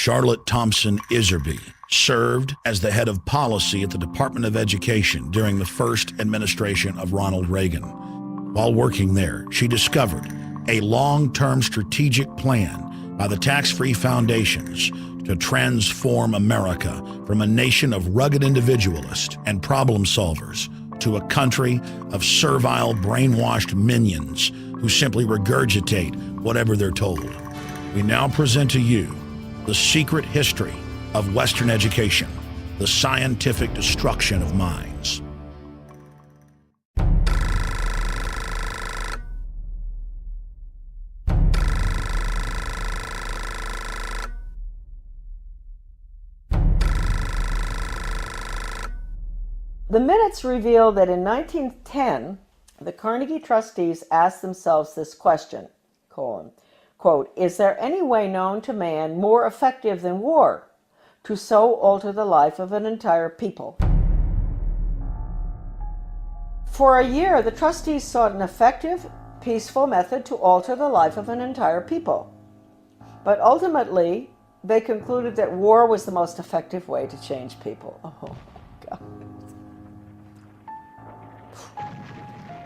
Charlotte Thompson Iserbyt served as the head of policy at the Department of Education during the first administration of Ronald Reagan. While working there, she discovered a long-term strategic plan by the tax-free foundations to transform America from a nation of rugged individualists and problem solvers to a country of servile, brainwashed minions who simply regurgitate whatever they're told. We now present to you the secret history of Western education, the scientific destruction of minds. The minutes reveal that in 1910, the Carnegie trustees asked themselves this question, quote, "Is there any way known to man more effective than war to so alter the life of an entire people?" For a year, the trustees sought an effective, peaceful method to alter the life of an entire people. But ultimately, they concluded that war was the most effective way to change people. Oh, God.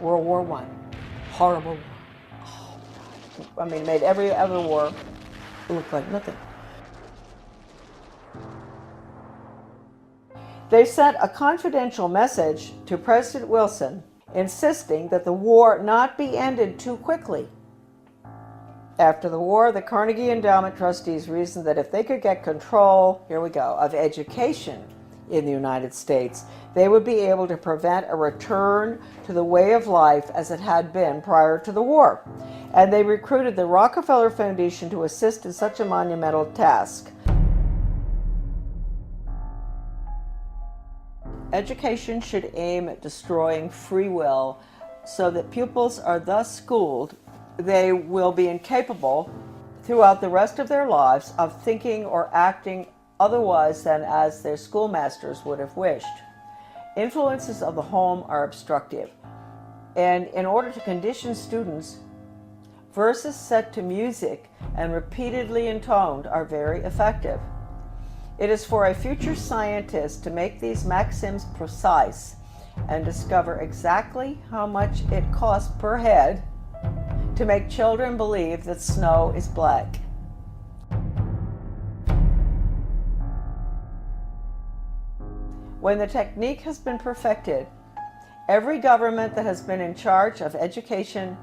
World War I, horrible war. Oh, God. I mean, made every other war look like nothing. They sent a confidential message to President Wilson insisting that the war not be ended too quickly. After the war, the Carnegie Endowment trustees reasoned that if they could get control, here we go, of education in the United States, they would be able to prevent a return to the way of life as it had been prior to the war. And they recruited the Rockefeller Foundation to assist in such a monumental task. Education should aim at destroying free will so that pupils are thus schooled they will be incapable throughout the rest of their lives of thinking or acting otherwise than as their schoolmasters would have wished. Influences of the home are obstructive, and in order to condition students, verses set to music and repeatedly intoned are very effective. It is for a future scientist to make these maxims precise and discover exactly how much it costs per head to make children believe that snow is black. When the technique has been perfected, every government that has been in charge of education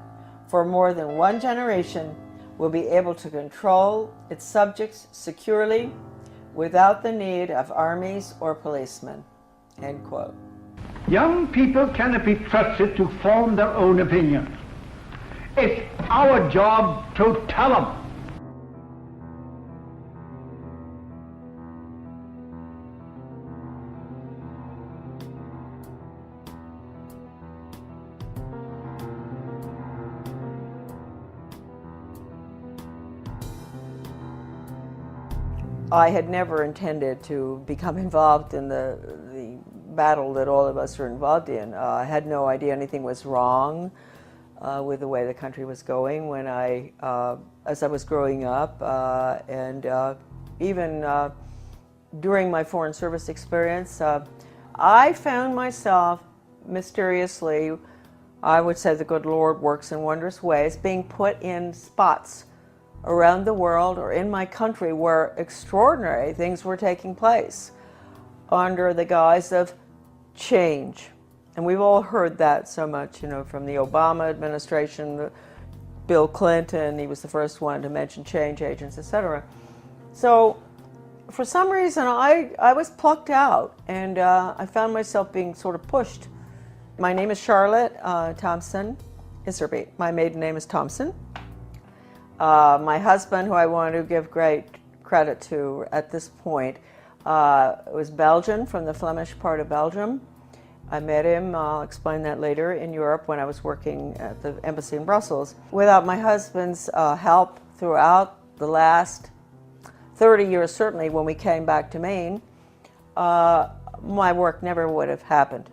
for more than one generation will be able to control its subjects securely without the need of armies or policemen." End quote. Young people cannot be trusted to form their own opinions. It's our job to tell them. I had never intended to become involved in the battle that all of us are involved in. I had no idea anything was wrong with the way the country was going when as I was growing up, and even during my Foreign Service experience, I found myself mysteriously, I would say the good Lord works in wondrous ways, being put in spots around the world or in my country where extraordinary things were taking place under the guise of change. And we've all heard that so much, you know, from the Obama administration, Bill Clinton, he was the first one to mention change agents, etc. So for some reason, I was plucked out, and I found myself being sort of pushed. My name is Charlotte Thompson Iserbyt. My maiden name is Thompson. My husband, who I want to give great credit to at this point, was Belgian, from the Flemish part of Belgium. I met him, I'll explain that later, in Europe when I was working at the embassy in Brussels. Without my husband's help throughout the last 30 years, certainly when we came back to Maine, my work never would have happened.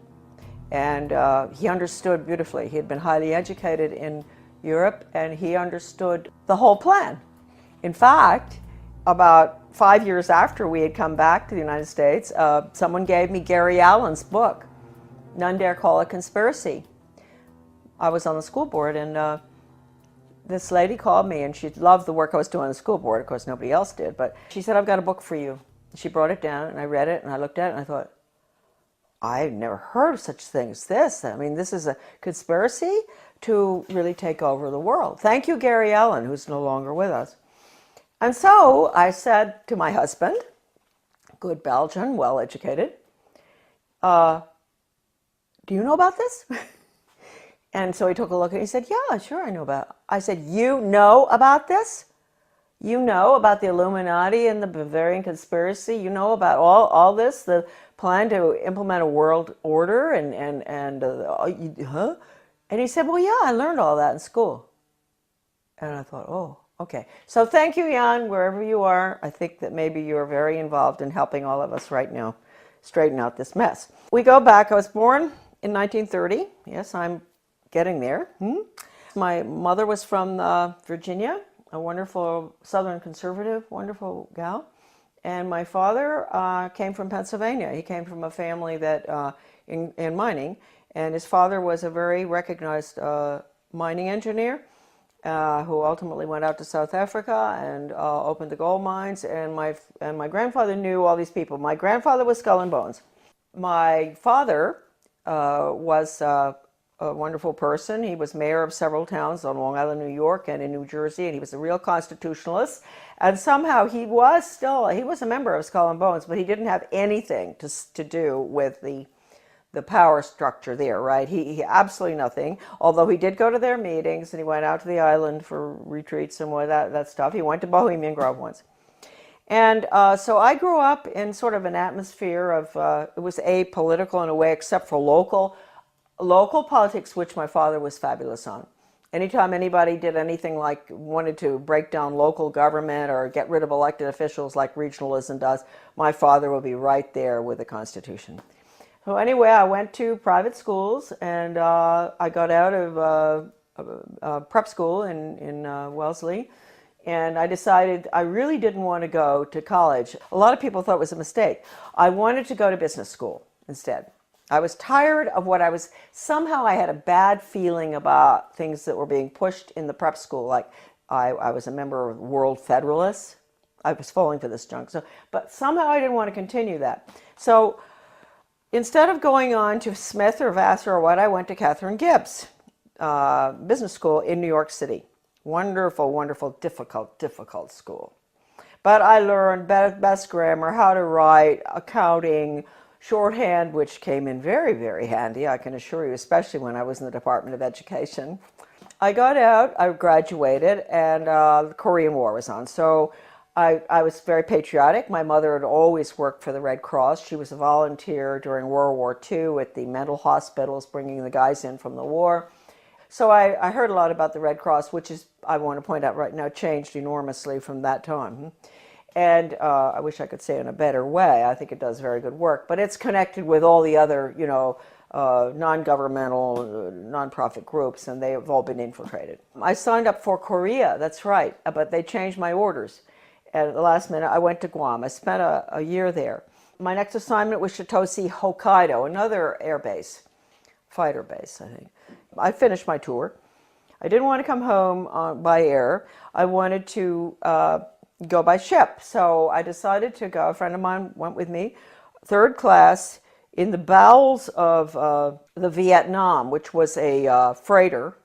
And he understood beautifully. He had been highly educated in Europe, and he understood the whole plan. In fact, about 5 years after we had come back to the United States, someone gave me Gary Allen's book, None Dare Call It Conspiracy. I was on the school board, and this lady called me, and she loved the work I was doing on the school board. Of course, nobody else did, but she said, I've got a book for you. She brought it down, and I read it, and I looked at it, and I thought, I've never heard of such a thing as this. I mean, this is a conspiracy to really take over the world. Thank you, Gary Allen, who's no longer with us. And so I said to my husband, good Belgian, well-educated, do you know about this? And so he took a look and he said, yeah, sure I know about it. I said, you know about this? You know about the Illuminati and the Bavarian conspiracy? You know about all this, the plan to implement a world order huh? And he said, well, yeah, I learned all that in school. And I thought, oh, okay. So thank you, Jan, wherever you are. I think that maybe you're very involved in helping all of us right now straighten out this mess. We go back. I was born in 1930. Yes, I'm getting there. My mother was from Virginia, a wonderful Southern conservative, wonderful gal. And my father came from Pennsylvania. He came from a family that in mining, and his father was a very recognized mining engineer who ultimately went out to South Africa and opened the gold mines. And my grandfather knew all these people. My grandfather was Skull and Bones. My father was a wonderful person. He was mayor of several towns on Long Island, New York, and in New Jersey, and he was a real constitutionalist. And somehow he was a member of Skull and Bones, but he didn't have anything to do with the power structure there, right? He absolutely nothing, although he did go to their meetings, and he went out to the island for retreats and more that stuff. He went to Bohemian Grove once. And so I grew up in sort of an atmosphere of, it was apolitical in a way, except for local politics, which my father was fabulous on. Anytime anybody did anything like wanted to break down local government or get rid of elected officials like regionalism does, my father would be right there with the Constitution. So anyway, I went to private schools, and I got out of prep school in Wellesley, and I decided I really didn't want to go to college. A lot of people thought it was a mistake. I wanted to go to business school instead. I was tired of somehow I had a bad feeling about things that were being pushed in the prep school. Like I was a member of World Federalists. I was falling for this junk. But somehow I didn't want to continue that. So instead of going on to Smith or Vassar or what, I went to Catherine Gibbs Business School in New York City. Wonderful, wonderful, difficult school. But I learned best grammar, how to write, accounting, shorthand, which came in very, very handy, I can assure you, especially when I was in the Department of Education. I got out, I graduated, and the Korean War was on. So I was very patriotic. My mother had always worked for the Red Cross. She was a volunteer during World War II at the mental hospitals, bringing the guys in from the war. So I heard a lot about the Red Cross, which is, I want to point out right now, changed enormously from that time. And I wish I could say it in a better way. I think it does very good work. But it's connected with all the other, non-governmental, non-profit groups, and they have all been infiltrated. I signed up for Korea, that's right, but they changed my orders. And at the last minute, I went to Guam. I spent a year there. My next assignment was Shitoshi, Hokkaido, another air base, fighter base, I think. I finished my tour. I didn't want to come home by air. I wanted to go by ship. So I decided to go. A friend of mine went with me, third class, in the bowels of the Vietnam, which was a freighter.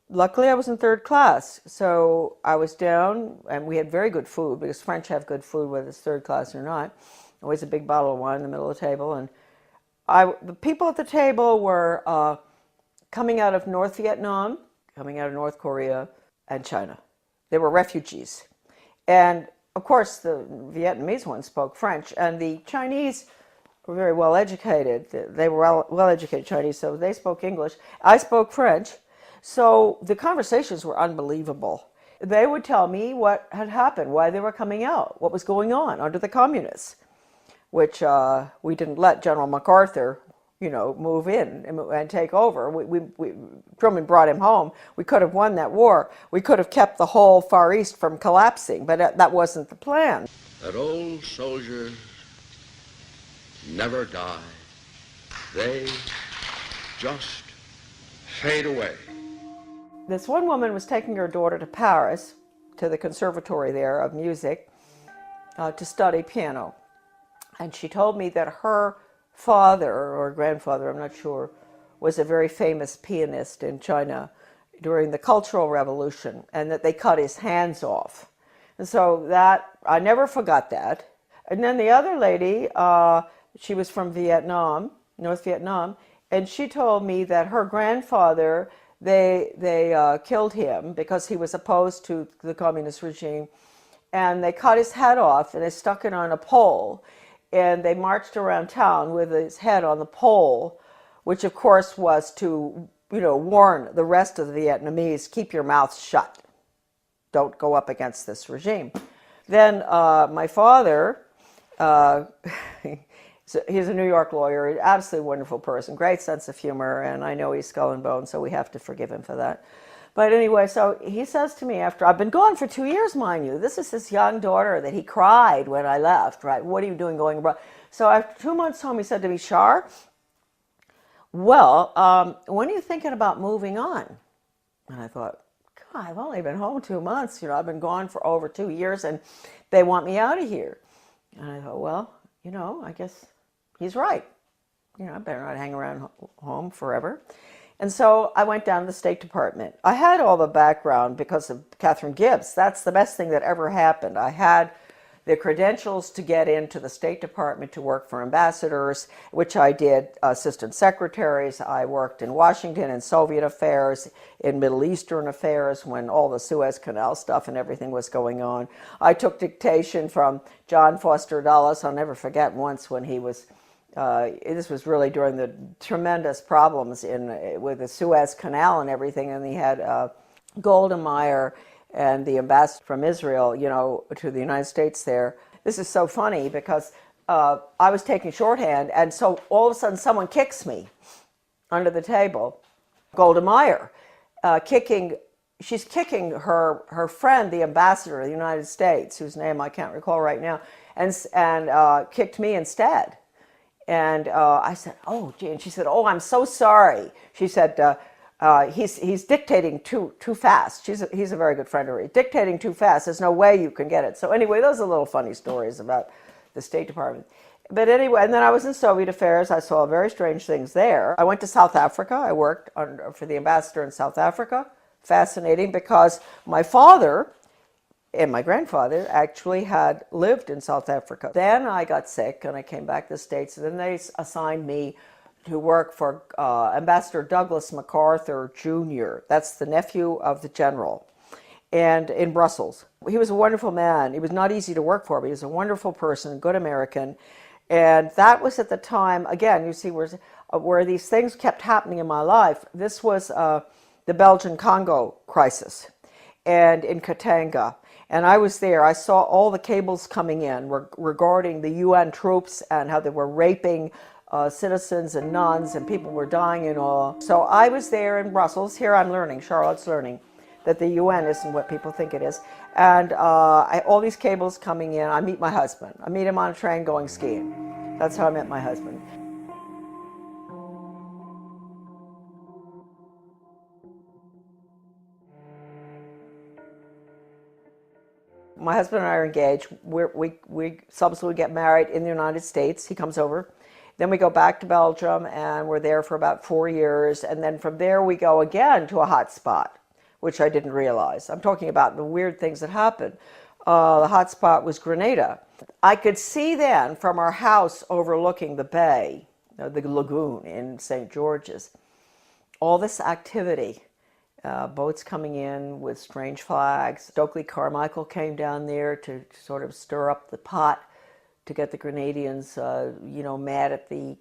Luckily, I was in third class. So I was down, and we had very good food, because French have good food, whether it's third class or not. Always a big bottle of wine in the middle of the table. And the people at the table were coming out of North Vietnam, coming out of North Korea, and China. They were refugees. And of course, the Vietnamese ones spoke French, and the Chinese were very well educated. They were well educated Chinese, so they spoke English. I spoke French. So the conversations were unbelievable. They would tell me what had happened, why they were coming out, what was going on under the communists, which we didn't let General MacArthur, move in and take over. Truman brought him home. We could have won that war. We could have kept the whole Far East from collapsing, but that wasn't the plan. that old soldiers never die. They just fade away. This one woman was taking her daughter to Paris, to the conservatory there of music, to study piano. And she told me that her father, or grandfather, I'm not sure, was a very famous pianist in China during the Cultural Revolution, and that they cut his hands off. And so that, I never forgot that. And then the other lady, she was from Vietnam, North Vietnam, and she told me that her grandfather, they killed him because he was opposed to the communist regime, and they cut his head off and they stuck it on a pole, and they marched around town with his head on the pole, which of course was to, warn the rest of the Vietnamese, keep your mouths shut. Don't go up against this regime. Then my father, he's a New York lawyer, absolutely wonderful person, great sense of humor, and I know he's skull and bone, so we have to forgive him for that. But anyway, so he says to me after, I've been gone for 2 years, mind you. This is his young daughter that he cried when I left, right? What are you doing going abroad? So after 2 months home, he said to me, Shar, well, when are you thinking about moving on? And I thought, God, I've only been home 2 months. I've been gone for over 2 years, and they want me out of here. And I thought, well, I guess he's right. I better not hang around home forever. And so I went down to the State Department. I had all the background because of Catherine Gibbs. That's the best thing that ever happened. I had the credentials to get into the State Department to work for ambassadors, which I did, assistant secretaries. I worked in Washington in Soviet affairs, in Middle Eastern affairs when all the Suez Canal stuff and everything was going on. I took dictation from John Foster Dulles. I'll never forget once when he was this was really during the tremendous problems with the Suez Canal and everything, and he had Golda Meir and the ambassador from Israel, to the United States there. This is so funny because I was taking shorthand, and so all of a sudden someone kicks me under the table. Golda Meir, she's kicking her friend, the ambassador of the United States, whose name I can't recall right now, and kicked me instead. And I said, oh, gee. And she said, oh, I'm so sorry. She said, he's dictating too fast. He's a very good friend of hers. Dictating too fast. There's no way you can get it. So anyway, those are little funny stories about the State Department. But anyway, and then I was in Soviet affairs. I saw very strange things there. I went to South Africa. I worked for the ambassador in South Africa. Fascinating, because my father and my grandfather actually had lived in South Africa. Then I got sick and I came back to the States, and then they assigned me to work for Ambassador Douglas MacArthur Jr. That's the nephew of the general, and in Brussels. He was a wonderful man. He was not easy to work for, but he was a wonderful person, good American. And that was at the time, again, you see where these things kept happening in my life. This was the Belgian Congo crisis, and in Katanga. And I was there. I saw all the cables coming in regarding the UN troops and how they were raping citizens and nuns, and people were dying and all. So I was there in Brussels. Here I'm learning, Charlotte's learning, that the UN isn't what people think it is. And all these cables coming in. I meet my husband. I meet him on a train going skiing. That's how I met my husband. My husband and I are engaged. We subsequently get married in the United States. He comes over. Then we go back to Belgium, and we're there for about 4 years. And then from there we go again to a hot spot, which I didn't realize. I'm talking about the weird things that happened. The hot spot was Grenada. I could see then from our house overlooking the bay, the lagoon in St. George's, all this activity. Boats coming in with strange flags. Stokely Carmichael came down there to sort of stir up the pot to get the Grenadians, mad at the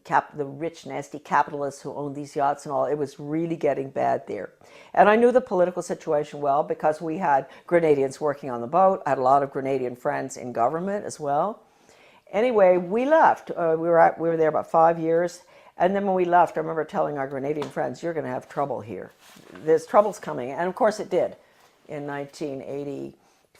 rich, nasty capitalists who owned these yachts and all. It was really getting bad there. And I knew the political situation well because we had Grenadians working on the boat. I had a lot of Grenadian friends in government as well. Anyway, we left. We were there about 5 years. And then when we left, I remember telling our Grenadian friends, you're going to have trouble here. There's troubles coming. And of course it did. In 1984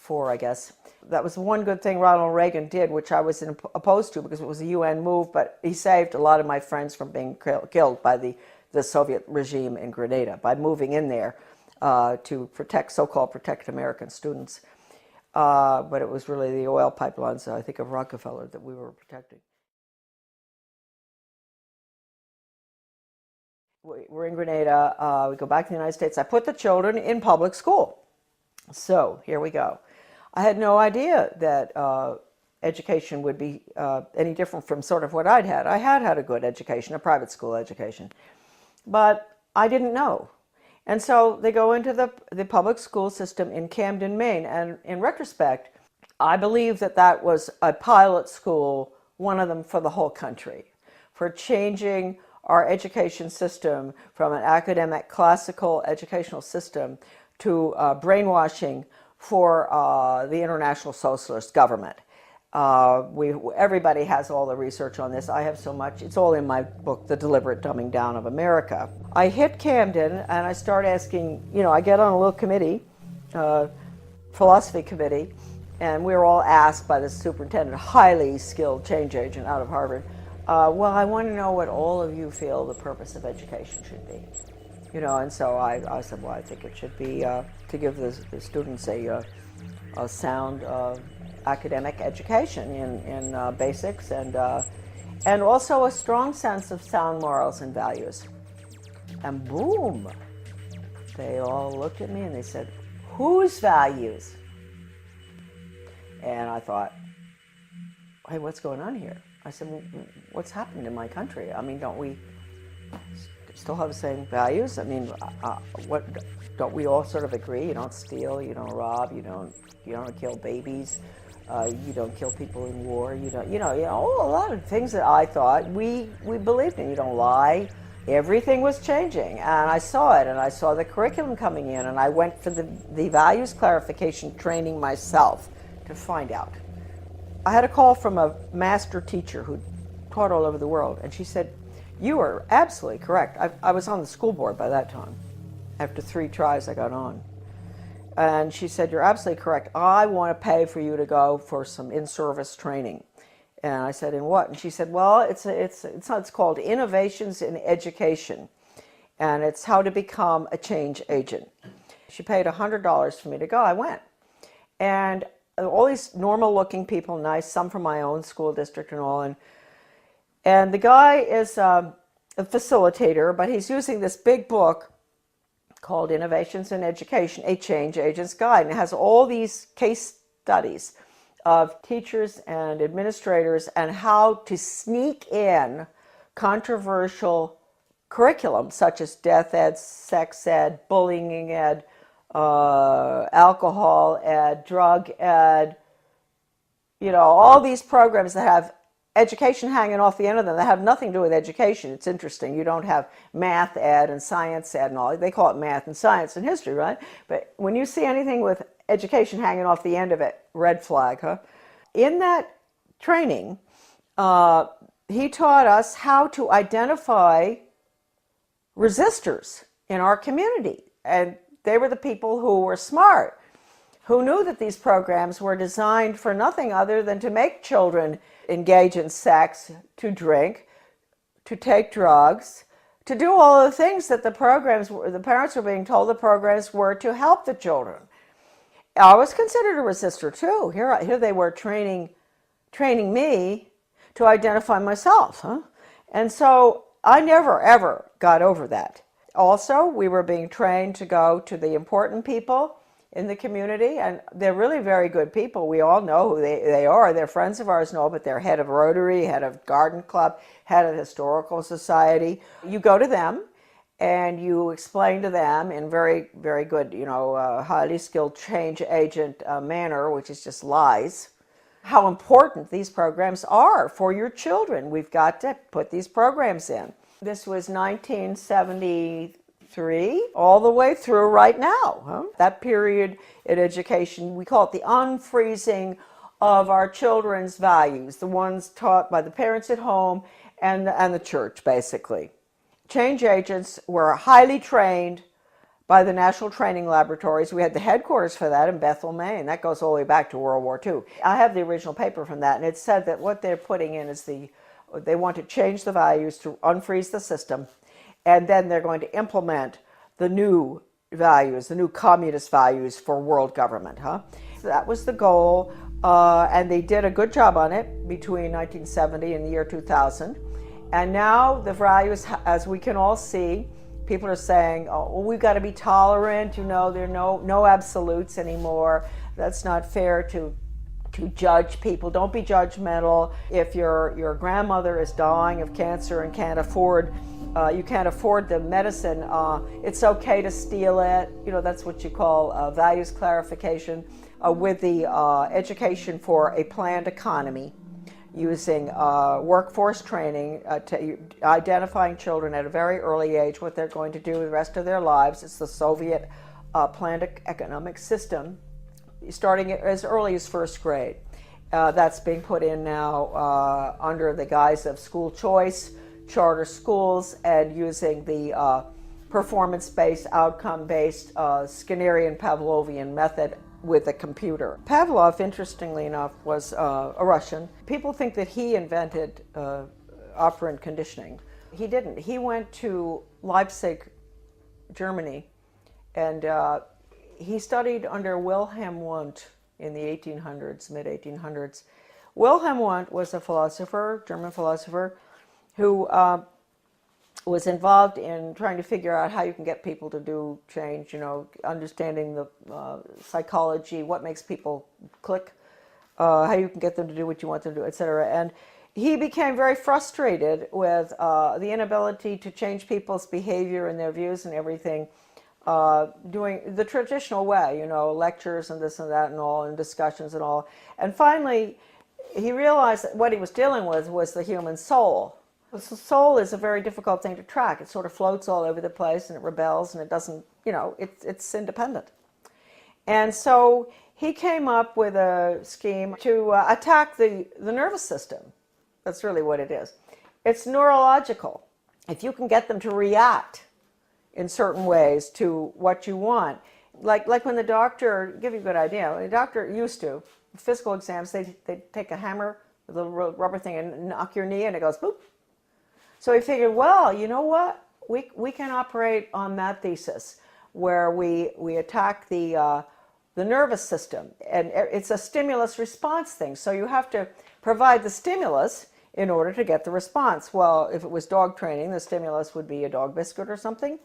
4, I guess. That was one good thing Ronald Reagan did, which I was opposed to because it was a UN move, but he saved a lot of my friends from being killed by the Soviet regime in Grenada by moving in there to protect, so-called protect American students. But it was really the oil pipelines, I think, of Rockefeller that we were protecting. We're in Grenada. We go back to the United States. I put the children in public school. So here we go. I had no idea that education would be any different from sort of what I'd had. I had had a good education, a private school education, but I didn't know. And so they go into the public school system in Camden, Maine. And in retrospect, I believe that that was a pilot school, one of them for the whole country, for changing our education system from an academic, classical educational system to brainwashing for the international socialist government. Everybody has all the research on this. I have so much. It's all in my book, The Deliberate Dumbing Down of America. I hit Camden and I start asking, I get on a little committee, philosophy committee, and we were all asked by the superintendent, highly skilled change agent out of Harvard, well, I want to know what all of you feel the purpose of education should be. And so I said, well, I think it should be to give the students a sound academic education in basics and also a strong sense of sound morals and values. And boom, they all looked at me and they said, whose values? And I thought, hey, what's going on here? I said, well, what's happened in my country? I mean, don't we still have the same values? I mean, what don't we all sort of agree? You don't steal, you don't rob, you don't kill babies, you don't kill people in war, you don't, a lot of things that I thought we believed in. You don't lie. Everything was changing, and I saw it, and I saw the curriculum coming in, and I went for the values clarification training myself to find out. I had a call from a master teacher who taught all over the world, and she said, you are absolutely correct. I was on the school board by that time. After 3 tries, I got on. And she said, you're absolutely correct. I want to pay for you to go for some in-service training. And I said, in what? And she said, well, it's called Innovations in Education, and it's how to become a change agent. She paid $100 for me to go. I went. And all these normal-looking people, nice, some from my own school district and all, and the guy is a facilitator, but he's using this big book called Innovations in Education, a Change Agent's Guide, and it has all these case studies of teachers and administrators and how to sneak in controversial curriculum such as death ed, sex ed, bullying ed, alcohol ed, drug ed, all these programs that have education hanging off the end of them that have nothing to do with education. It's interesting. You don't have math ed and science ed and all. They call it math and science and history, right? But when you see anything with education hanging off the end of it, red flag, huh? In that training, he taught us how to identify resistors in our community. And they were the people who were smart, who knew that these programs were designed for nothing other than to make children engage in sex, to drink, to take drugs, to do all the things that the parents were being told the programs were to help the children. I was considered a resistor too. Here they were training me to identify myself, huh? And so I never, ever got over that. Also, we were being trained to go to the important people in the community, and they're really very good people. We all know who they are. They're friends of ours and all, but they're head of Rotary, head of Garden Club, head of Historical Society. You go to them and you explain to them in very, very good, highly skilled change agent manner, which is just lies, how important these programs are for your children. We've got to put these programs in. This was 1973, all the way through right now. Huh? That period in education, we call it the unfreezing of our children's values, the ones taught by the parents at home and the church, basically. Change agents were highly trained by the National Training Laboratories. We had the headquarters for that in Bethel, Maine. That goes all the way back to World War II. I have the original paper from that, and it said that what they're putting in is they want to change the values to unfreeze the system, and then they're going to implement the new values, the new communist values for world government. That was the goal, and they did a good job on it between 1970 and the year 2000. And now the values, as we can all see, people are saying, oh, well, we've got to be tolerant, there are no absolutes anymore. That's not fair to judge people. Don't be judgmental. If your grandmother is dying of cancer and you can't afford the medicine, it's okay to steal it. That's what you call values clarification. With the education for a planned economy, using workforce training, identifying children at a very early age, what they're going to do the rest of their lives. It's the Soviet planned economic system, starting as early as first grade. That's being put in now under the guise of school choice, charter schools, and using the performance-based, outcome-based Skinnerian Pavlovian method with a computer. Pavlov, interestingly enough, was a Russian. People think that he invented operant conditioning. He didn't. He went to Leipzig, Germany, and he studied under Wilhelm Wundt in the 1800s, mid-1800s. Wilhelm Wundt was a philosopher, German philosopher, who was involved in trying to figure out how you can get people to do change, understanding the psychology, what makes people click, how you can get them to do what you want them to do, etc. And he became very frustrated with the inability to change people's behavior and their views and everything, doing the traditional way, lectures and this and that and all, and discussions and all. And finally, he realized that what he was dealing with was the human soul. The soul is a very difficult thing to track. It sort of floats all over the place, and it rebels, and it doesn't, it's independent. And so he came up with a scheme to attack the nervous system. That's really what it is. It's neurological. If you can get them to react in certain ways to what you want, like when the doctor, give you a good idea, the doctor used to, physical exams, they'd take a hammer, a little rubber thing, and knock your knee, and it goes boop. So he figured, well, you know what? We can operate on that thesis, where we attack the nervous system, and it's a stimulus response thing. So you have to provide the stimulus in order to get the response. Well, if it was dog training, the stimulus would be a dog biscuit or something,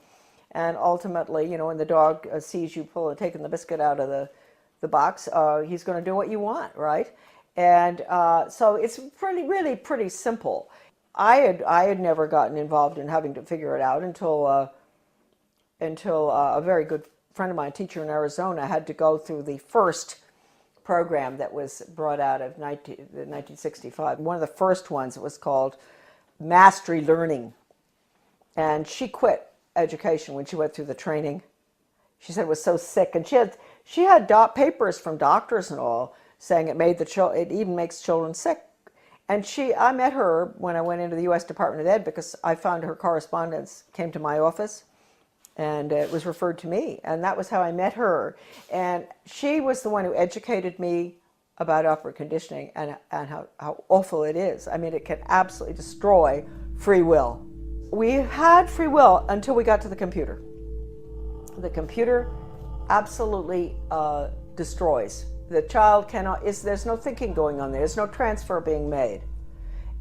and ultimately, when the dog sees you taking the biscuit out of the box, he's going to do what you want, right? And so it's really pretty simple. I had never gotten involved in having to figure it out until a very good friend of mine, a teacher in Arizona, had to go through the first program that was brought out of 1965. One of the first ones, it was called Mastery Learning. And she quit education when she went through the training. She said it was so sick, and she had papers from doctors and all saying it even makes children sick. And I met her when I went into the U.S. Department of Ed, because I found her correspondence came to my office, and it was referred to me, and that was how I met her. And she was the one who educated me about operant conditioning and how awful it is. I mean, it can absolutely destroy free will. We had free will until we got to the computer. The computer absolutely destroys. The child there's no thinking going on there. There's no transfer being made.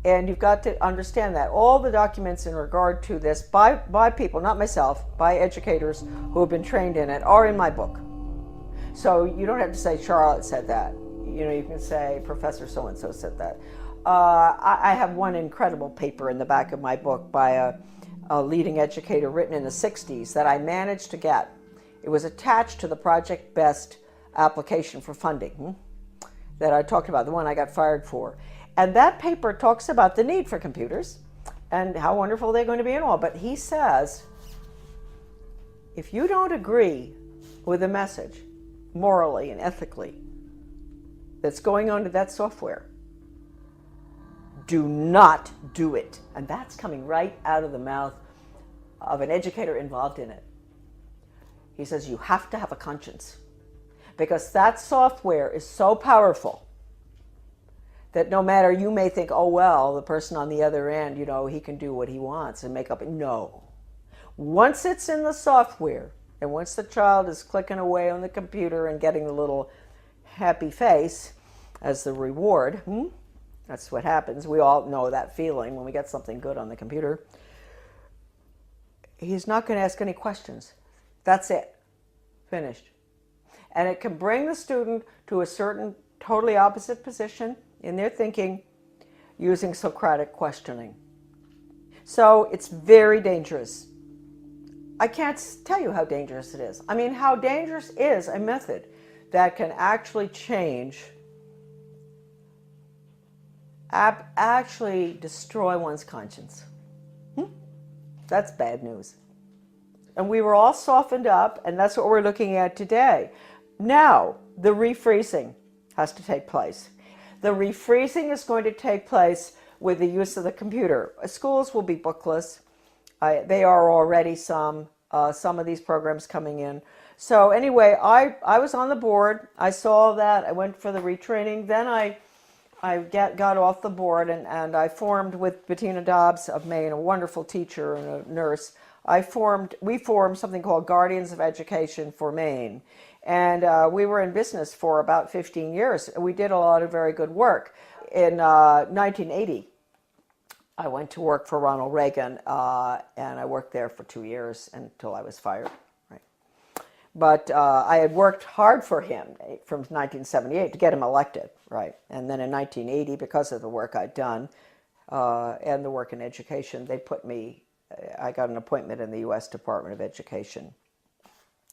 And you've got to understand that. All the documents in regard to this by people, not myself, by educators who have been trained in it, are in my book. So you don't have to say Charlotte said that. You can say Professor so-and-so said that. I have one incredible paper in the back of my book by a leading educator written in the 60s that I managed to get. It was attached to the Project Best application for funding that I talked about, the one I got fired for. And that paper talks about the need for computers and how wonderful they're going to be and all. But he says, if you don't agree with the message, morally and ethically, that's going on to that software, do not do it. And that's coming right out of the mouth of an educator involved in it. He says, you have to have a conscience, because that software is so powerful that no matter, you may think, oh, well, the person on the other end, you know, he can do what he wants and make up. No. Once it's in the software, and once the child is clicking away on the computer and getting the little happy face as the reward, that's what happens. We all know that feeling when we get something good on the computer. He's not going to ask any questions. That's it. Finished. And it can bring the student to a certain totally opposite position in their thinking using Socratic questioning. So it's very dangerous. I can't tell you how dangerous it is. I mean, how dangerous is a method that can actually change, actually destroy one's conscience. That's bad news. And we were all softened up, and that's what we're looking at today. Now, the refreezing has to take place. The refreezing is going to take place with the use of the computer. Schools will be bookless. They are already some of these programs coming in. So anyway, I was on the board. I saw that. I went for the retraining. Then I got off the board, and I formed with Bettina Dobbs of Maine, a wonderful teacher and a nurse. We formed something called Guardians of Education for Maine. And we were in business for about 15 years. We did a lot of very good work. In 1980, I went to work for Ronald Reagan, and I worked there for 2 years until I was fired. Right. But I had worked hard for him from 1978 to get him elected. Right. And then in 1980, because of the work I'd done and the work in education, I got an appointment in the U.S. Department of Education.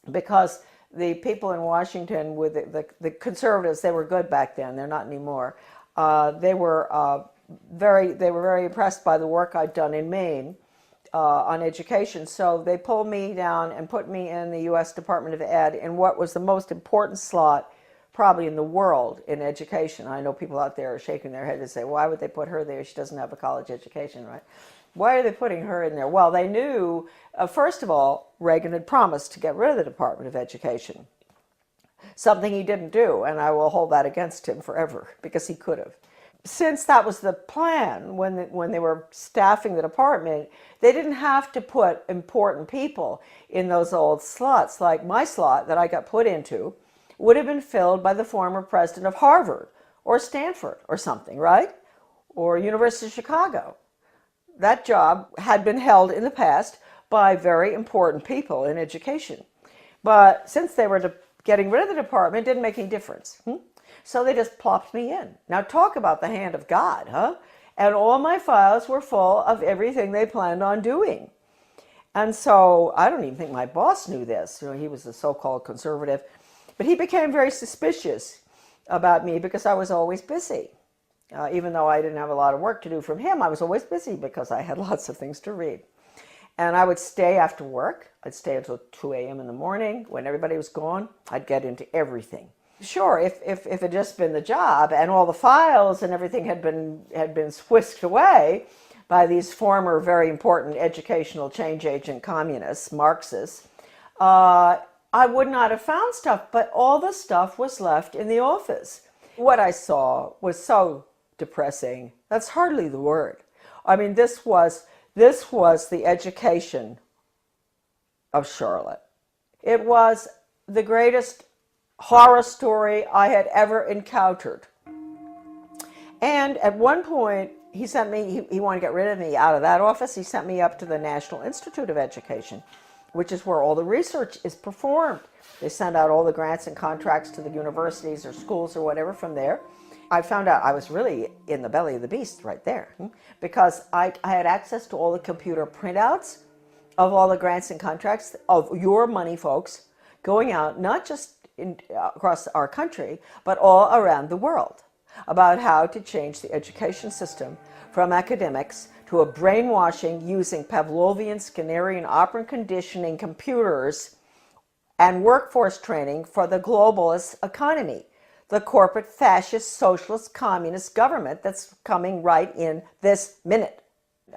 Because the people in Washington, with the conservatives, they were good back then. They're not anymore. They were very impressed by the work I'd done in Maine on education. So they pulled me down and put me in the U.S. Department of Ed in what was the most important slot probably in the world in education. I know people out there are shaking their head and say, why would they put her there? She doesn't have a college education, right? Why are they putting her in there? Well, they knew, first of all, Reagan had promised to get rid of the Department of Education, something he didn't do, and I will hold that against him forever, because he could have. Since that was the plan, when they were staffing the department, they didn't have to put important people in those old slots. Like my slot that I got put into would have been filled by the former president of Harvard or Stanford or something, right? Or University of Chicago. That job had been held in the past by very important people in education. But since they were getting rid of the department, it didn't make any difference. So they just plopped me in. Now talk about the hand of God, huh? And all my files were full of everything they planned on doing. And so I don't even think my boss knew this. You know, he was a so-called conservative. But he became very suspicious about me because I was always busy. Even though I didn't have a lot of work to do from him, I was always busy because I had lots of things to read. And I would stay after work. I'd stay until 2 a.m. in the morning. When everybody was gone, I'd get into everything. Sure, if it had just been the job and all the files and everything had been whisked away by these former very important educational change agent communists, Marxists, I would not have found stuff, but all the stuff was left in the office. What I saw was so depressing. That's hardly the word. I mean, this was the education of Charlotte. It was the greatest horror story I had ever encountered. And at one point, he wanted to get rid of me out of that office. He sent me up to the National Institute of Education, which is where all the research is performed. They send out all the grants and contracts to the universities or schools or whatever from there. I found out I was really in the belly of the beast right there, because I had access to all the computer printouts of all the grants and contracts of your money, folks, going out not just across our country, but all around the world, about how to change the education system from academics to a brainwashing using Pavlovian, Skinnerian, operant conditioning computers and workforce training for the globalist economy, the corporate fascist, socialist, communist government that's coming right in this minute.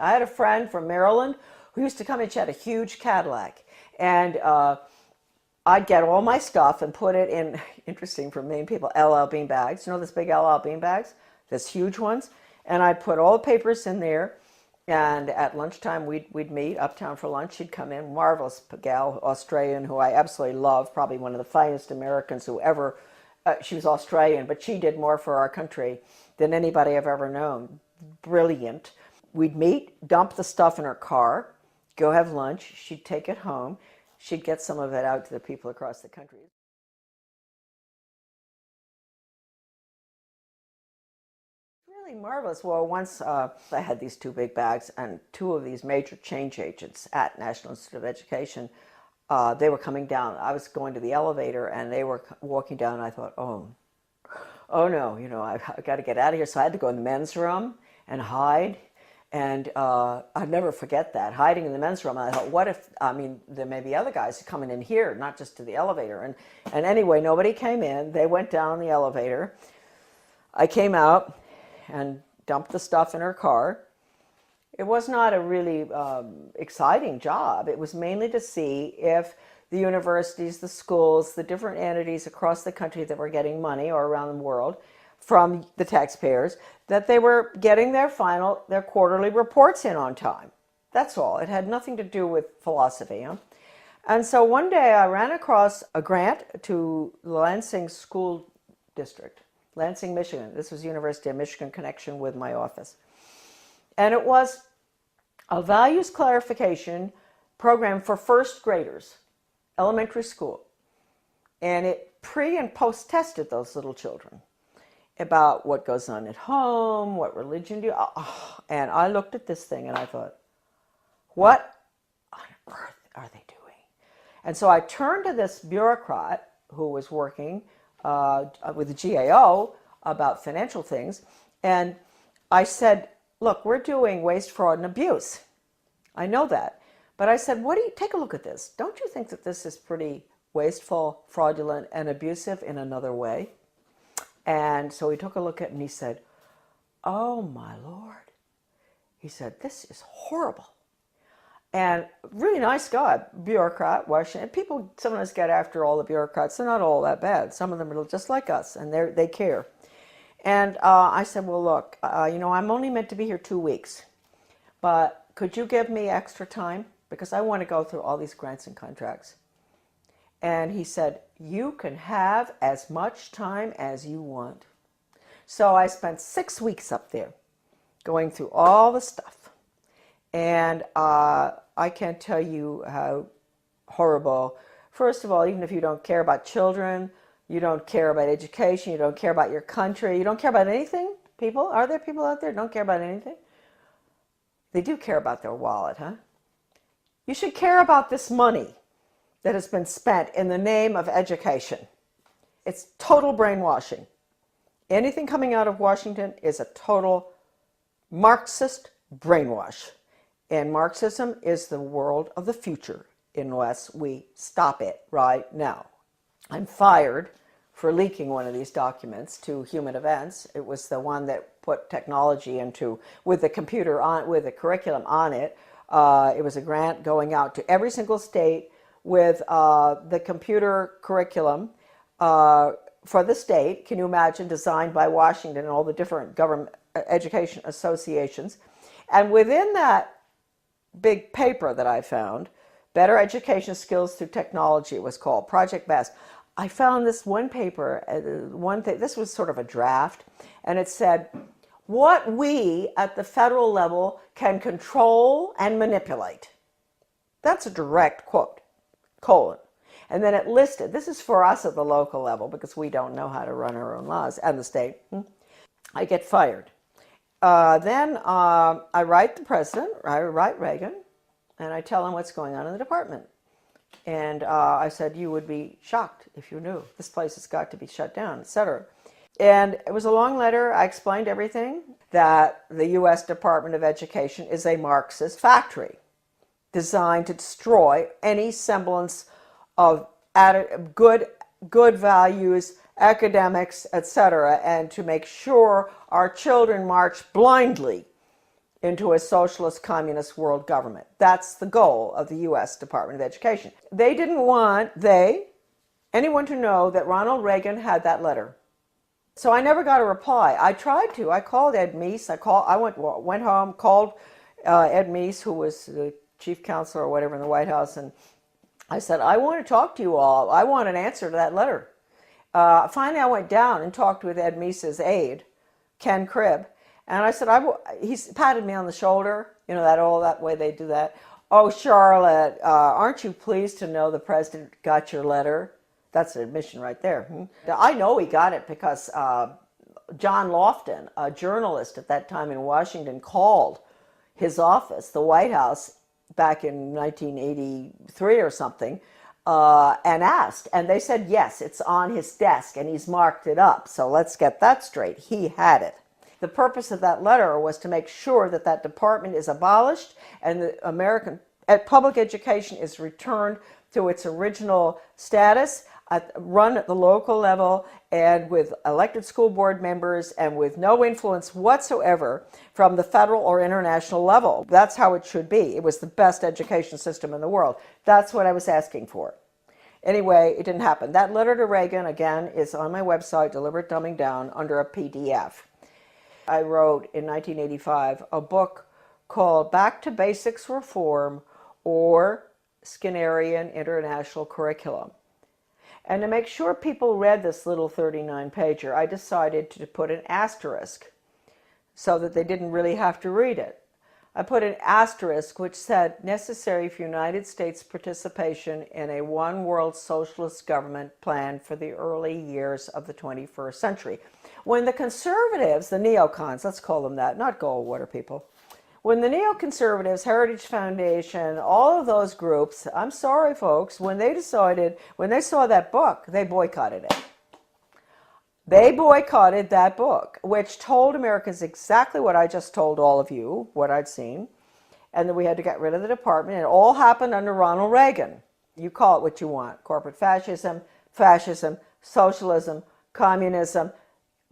I had a friend from Maryland who used to come and she had a huge Cadillac, and I'd get all my stuff and put it in, interesting for Maine people, LL bean bags. You know those big LL bean bags? Those huge ones? And I'd put all the papers in there, and at lunchtime we'd meet uptown for lunch. She'd come in, marvelous gal, Australian, who I absolutely love, probably one of the finest Americans who ever, she was Australian, but she did more for our country than anybody I've ever known. Brilliant. We'd meet, dump the stuff in her car, go have lunch. She'd take it home. She'd get some of it out to the people across the country. Really marvelous. Well, once I had these two big bags, and two of these major change agents at National Institute of Education, they were coming down. I was going to the elevator, and they were walking down, and I thought, oh no, you know, I've got to get out of here. So I had to go in the men's room and hide. And I'd never forget that, hiding in the men's room. And I thought, what if, I mean, there may be other guys coming in here, not just to the elevator. And anyway, nobody came in. They went down the elevator. I came out and dumped the stuff in her car. It was not a really exciting job. It was mainly to see if the universities, the schools, the different entities across the country that were getting money, or around the world, from the taxpayers, that they were getting their quarterly reports in on time. That's all. It had nothing to do with philosophy. Huh? And so one day I ran across a grant to Lansing School District, Lansing, Michigan. This was University of Michigan connection with my office. And it was a values clarification program for first graders, elementary school. And it pre and post tested those little children about what goes on at home, what religion do you... And I looked at this thing and I thought, what on earth are they doing? And so I turned to this bureaucrat who was working with the GAO about financial things, and I said, look, we're doing waste, fraud, and abuse. I know that. But I said, take a look at this. Don't you think that this is pretty wasteful, fraudulent, and abusive in another way? And so he took a look at it and he said, oh my Lord. He said, this is horrible. And really nice guy, bureaucrat, Washington. People sometimes get after all the bureaucrats. They're not all that bad. Some of them are just like us, and they care. And I said, well, look, you know, I'm only meant to be here 2 weeks, but could you give me extra time? Because I want to go through all these grants and contracts. And he said, you can have as much time as you want. So I spent 6 weeks up there going through all the stuff. And I can't tell you how horrible. First of all, even if you don't care about children, you don't care about education, you don't care about your country, you don't care about anything, people? Are there people out there who don't care about anything? They do care about their wallet, huh? You should care about this money that has been spent in the name of education. It's total brainwashing. Anything coming out of Washington is a total Marxist brainwash. And Marxism is the world of the future unless we stop it right now. I'm fired for leaking one of these documents to Human Events. It was the one that put technology into, with the computer on, with the curriculum on it. It was a grant going out to every single state with the computer curriculum for the state. Can you imagine, designed by Washington and all the different government education associations. And within that big paper that I found, Better Education Skills Through Technology, it was called, Project BASS, I found this one paper, this was sort of a draft, and it said, what we at the federal level can control and manipulate. That's a direct quote, colon. And then it listed, this is for us at the local level because we don't know how to run our own laws, and the state. I get fired. Then I write the president, I write Reagan, and I tell him what's going on in the department. And I said, you would be shocked if you knew. This place has got to be shut down, etc. And it was a long letter. I explained everything, that the U.S. Department of Education is a Marxist factory designed to destroy any semblance of good values, academics, etc., and to make sure our children march blindly into a socialist communist world government. That's the goal of the U.S. Department of Education. They didn't want, anyone to know that Ronald Reagan had that letter. So I never got a reply. I tried to. I called Ed Meese. I went home, called Ed Meese, who was the chief counselor or whatever in the White House, and I said, I want to talk to you all. I want an answer to that letter. Finally, I went down and talked with Ed Meese's aide, Ken Cribb, and I said, he patted me on the shoulder, you know, that way they do that. Oh, Charlotte, aren't you pleased to know the president got your letter? That's an admission right there. I know he got it because John Lofton, a journalist at that time in Washington, called his office, the White House, back in 1983 or something, and asked. And they said, yes, it's on his desk, and he's marked it up. So let's get that straight. He had it. The purpose of that letter was to make sure that that department is abolished and the American public education is returned to its original status, run at the local level and with elected school board members and with no influence whatsoever from the federal or international level. That's how it should be. It was the best education system in the world. That's what I was asking for. Anyway, it didn't happen. That letter to Reagan, again, is on my website, Deliberate Dumbing Down, under a PDF. I wrote in 1985 a book called Back to Basics Reform or Skinnerian International Curriculum. And to make sure people read this little 39-pager, I decided to put an asterisk so that they didn't really have to read it. I put an asterisk which said, necessary for United States participation in a one-world socialist government plan for the early years of the 21st century. When the conservatives, the neocons, let's call them that, not Goldwater people, when the neoconservatives, Heritage Foundation, all of those groups, I'm sorry folks, when they saw that book, they boycotted it. They boycotted that book, which told Americans exactly what I just told all of you, what I'd seen, and that we had to get rid of the department. It all happened under Ronald Reagan. You call it what you want. Corporate fascism, socialism, communism,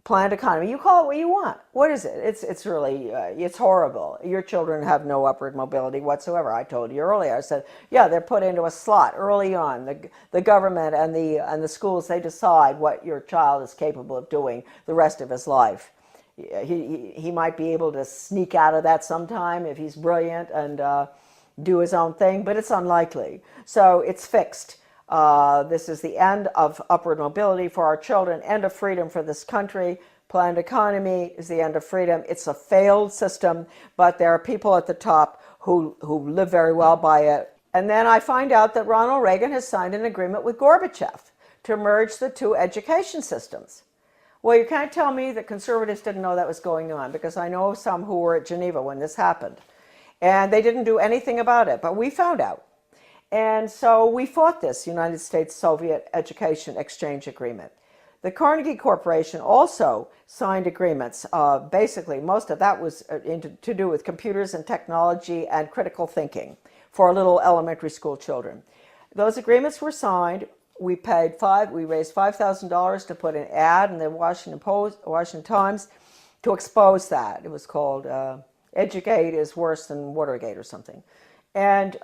planned economy. You call it what you want. What is it? It's really, it's horrible. Your children have no upward mobility whatsoever. I told you earlier. I said, yeah, they're put into a slot early on. The government and the schools, they decide what your child is capable of doing the rest of his life. He might be able to sneak out of that sometime if he's brilliant and do his own thing, but it's unlikely. So it's fixed. This is the end of upward mobility for our children, end of freedom for this country. Planned economy is the end of freedom. It's a failed system, but there are people at the top who live very well by it. And then I find out that Ronald Reagan has signed an agreement with Gorbachev to merge the two education systems. Well, you can't tell me that conservatives didn't know that was going on, because I know some who were at Geneva when this happened. And they didn't do anything about it, but we found out. And so we fought this United States-Soviet Education Exchange Agreement. The Carnegie Corporation also signed agreements. Basically, most of that was to do with computers and technology and critical thinking for little elementary school children. Those agreements were signed. We raised $5,000 to put an ad in the Washington Times to expose that. It was called Educate is Worse Than Watergate or something. And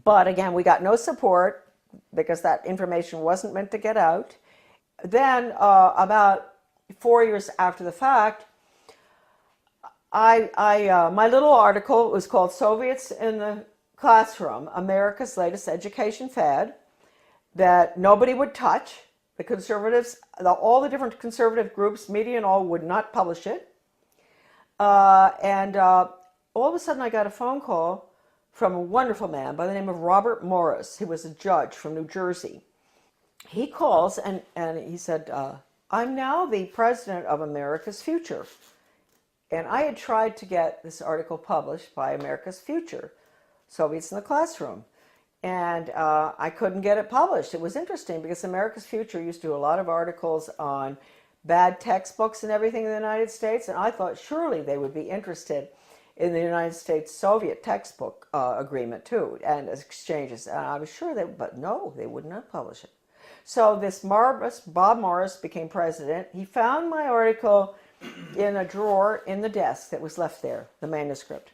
but again, we got no support because that information wasn't meant to get out. Then about 4 years after the fact, my little article was called Soviets in the Classroom, America's Latest Education Fad, that nobody would touch. The conservatives, all the different conservative groups, media and all, would not publish it. And all of a sudden I got a phone call from a wonderful man by the name of Robert Morris. He was a judge from New Jersey. He calls and he said, I'm now the president of America's Future. And I had tried to get this article published by America's Future, Soviets in the Classroom. And I couldn't get it published. It was interesting because America's Future used to do a lot of articles on bad textbooks and everything in the United States. And I thought surely they would be interested in the United States-Soviet textbook agreement too, and exchanges. And I was sure but no, they would not publish it. So this Bob Morris became president. He found my article in a drawer in the desk that was left there, the manuscript.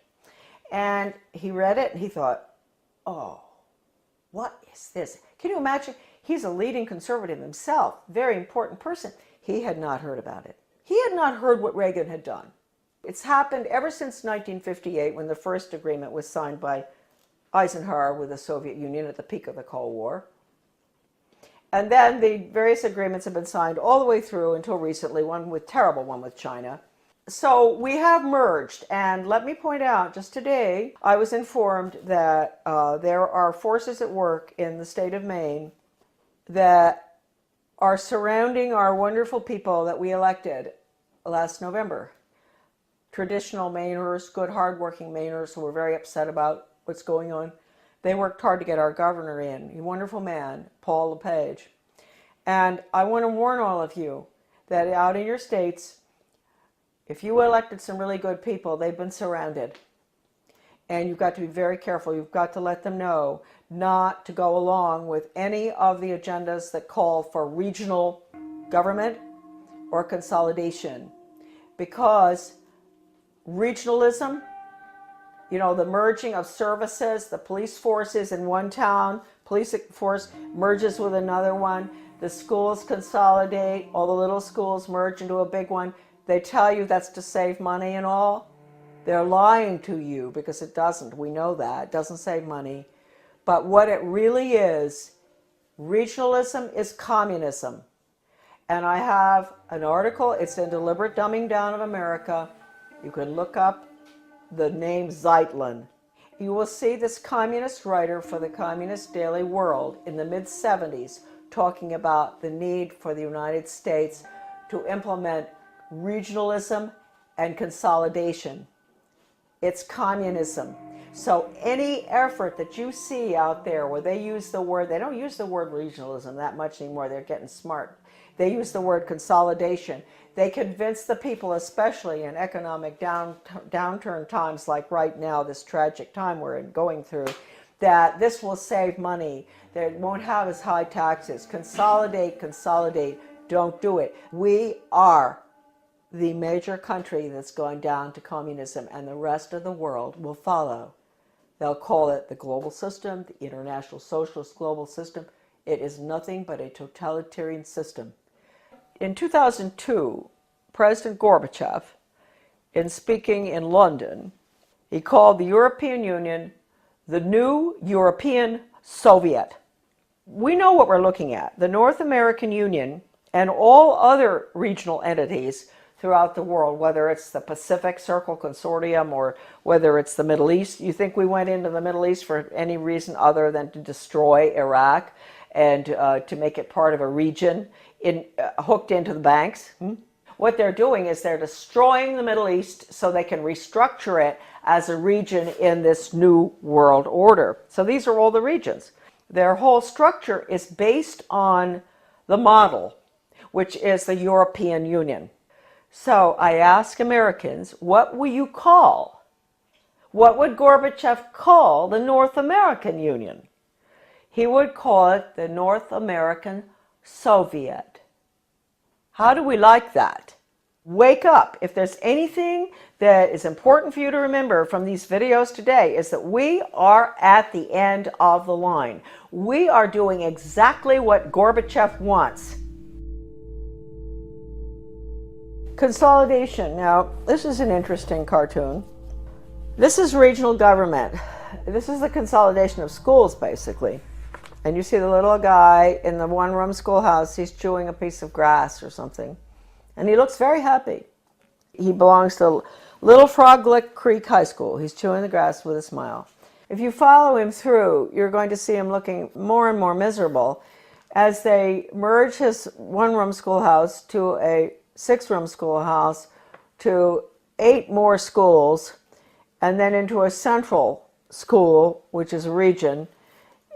And he read it and he thought, oh, what is this? Can you imagine? He's a leading conservative himself, very important person. He had not heard about it. He had not heard what Reagan had done. It's happened ever since 1958, when the first agreement was signed by Eisenhower with the Soviet Union at the peak of the Cold War. And then the various agreements have been signed all the way through until recently, one with China. So we have merged, and let me point out, just today, I was informed that there are forces at work in the state of Maine that are surrounding our wonderful people that we elected last November. Traditional Mainers, good hardworking Mainers who were very upset about what's going on. They worked hard to get our governor in, a wonderful man, Paul LePage. And I want to warn all of you that out in your states, if you elected some really good people, they've been surrounded. And you've got to be very careful. You've got to let them know not to go along with any of the agendas that call for regional government or consolidation. Because regionalism, you know, the merging of services, the police forces in one town, police force merges with another one, the schools consolidate, all the little schools merge into a big one. They tell you that's to save money and all. They're lying to you because it doesn't. We know that. It doesn't save money. But what it really is, regionalism is communism. And I have an article, it's in Deliberate Dumbing Down of America. You can look up the name Zeitlin. You will see this communist writer for the Communist Daily World in the mid-70s talking about the need for the United States to implement regionalism and consolidation. It's communism. So any effort that you see out there where they use the word, they don't use the word regionalism that much anymore, they're getting smart. They use the word consolidation. They convince the people, especially in economic downturn times like right now, this tragic time we're going through, that this will save money, that it won't have as high taxes. Consolidate, consolidate, don't do it. We are the major country that's going down to communism, and the rest of the world will follow. They'll call it the global system, the international socialist global system. It is nothing but a totalitarian system. In 2002, President Gorbachev, in speaking in London, he called the European Union the new European Soviet. We know what we're looking at. The North American Union and all other regional entities throughout the world, whether it's the Pacific Circle Consortium or whether it's the Middle East. You think we went into the Middle East for any reason other than to destroy Iraq and to make it part of a region hooked into the banks? What they're doing is they're destroying the Middle East so they can restructure it as a region in this new world order. So these are all the regions. Their whole structure is based on the model, which is the European Union. So I ask Americans, what will you call? What would Gorbachev call the North American Union? He would call it the North American Soviet. How do we like that? Wake up. If there's anything that is important for you to remember from these videos today, is that we are at the end of the line. We are doing exactly what Gorbachev wants. Consolidation. Now, this is an interesting cartoon. This is regional government. This is the consolidation of schools, basically. And you see the little guy in the one-room schoolhouse, he's chewing a piece of grass or something. And he looks very happy. He belongs to Little Frog Lick Creek High School. He's chewing the grass with a smile. If you follow him through, you're going to see him looking more and more miserable as they merge his one-room schoolhouse to a six-room schoolhouse, to 8 more schools, and then into a central school, which is a region.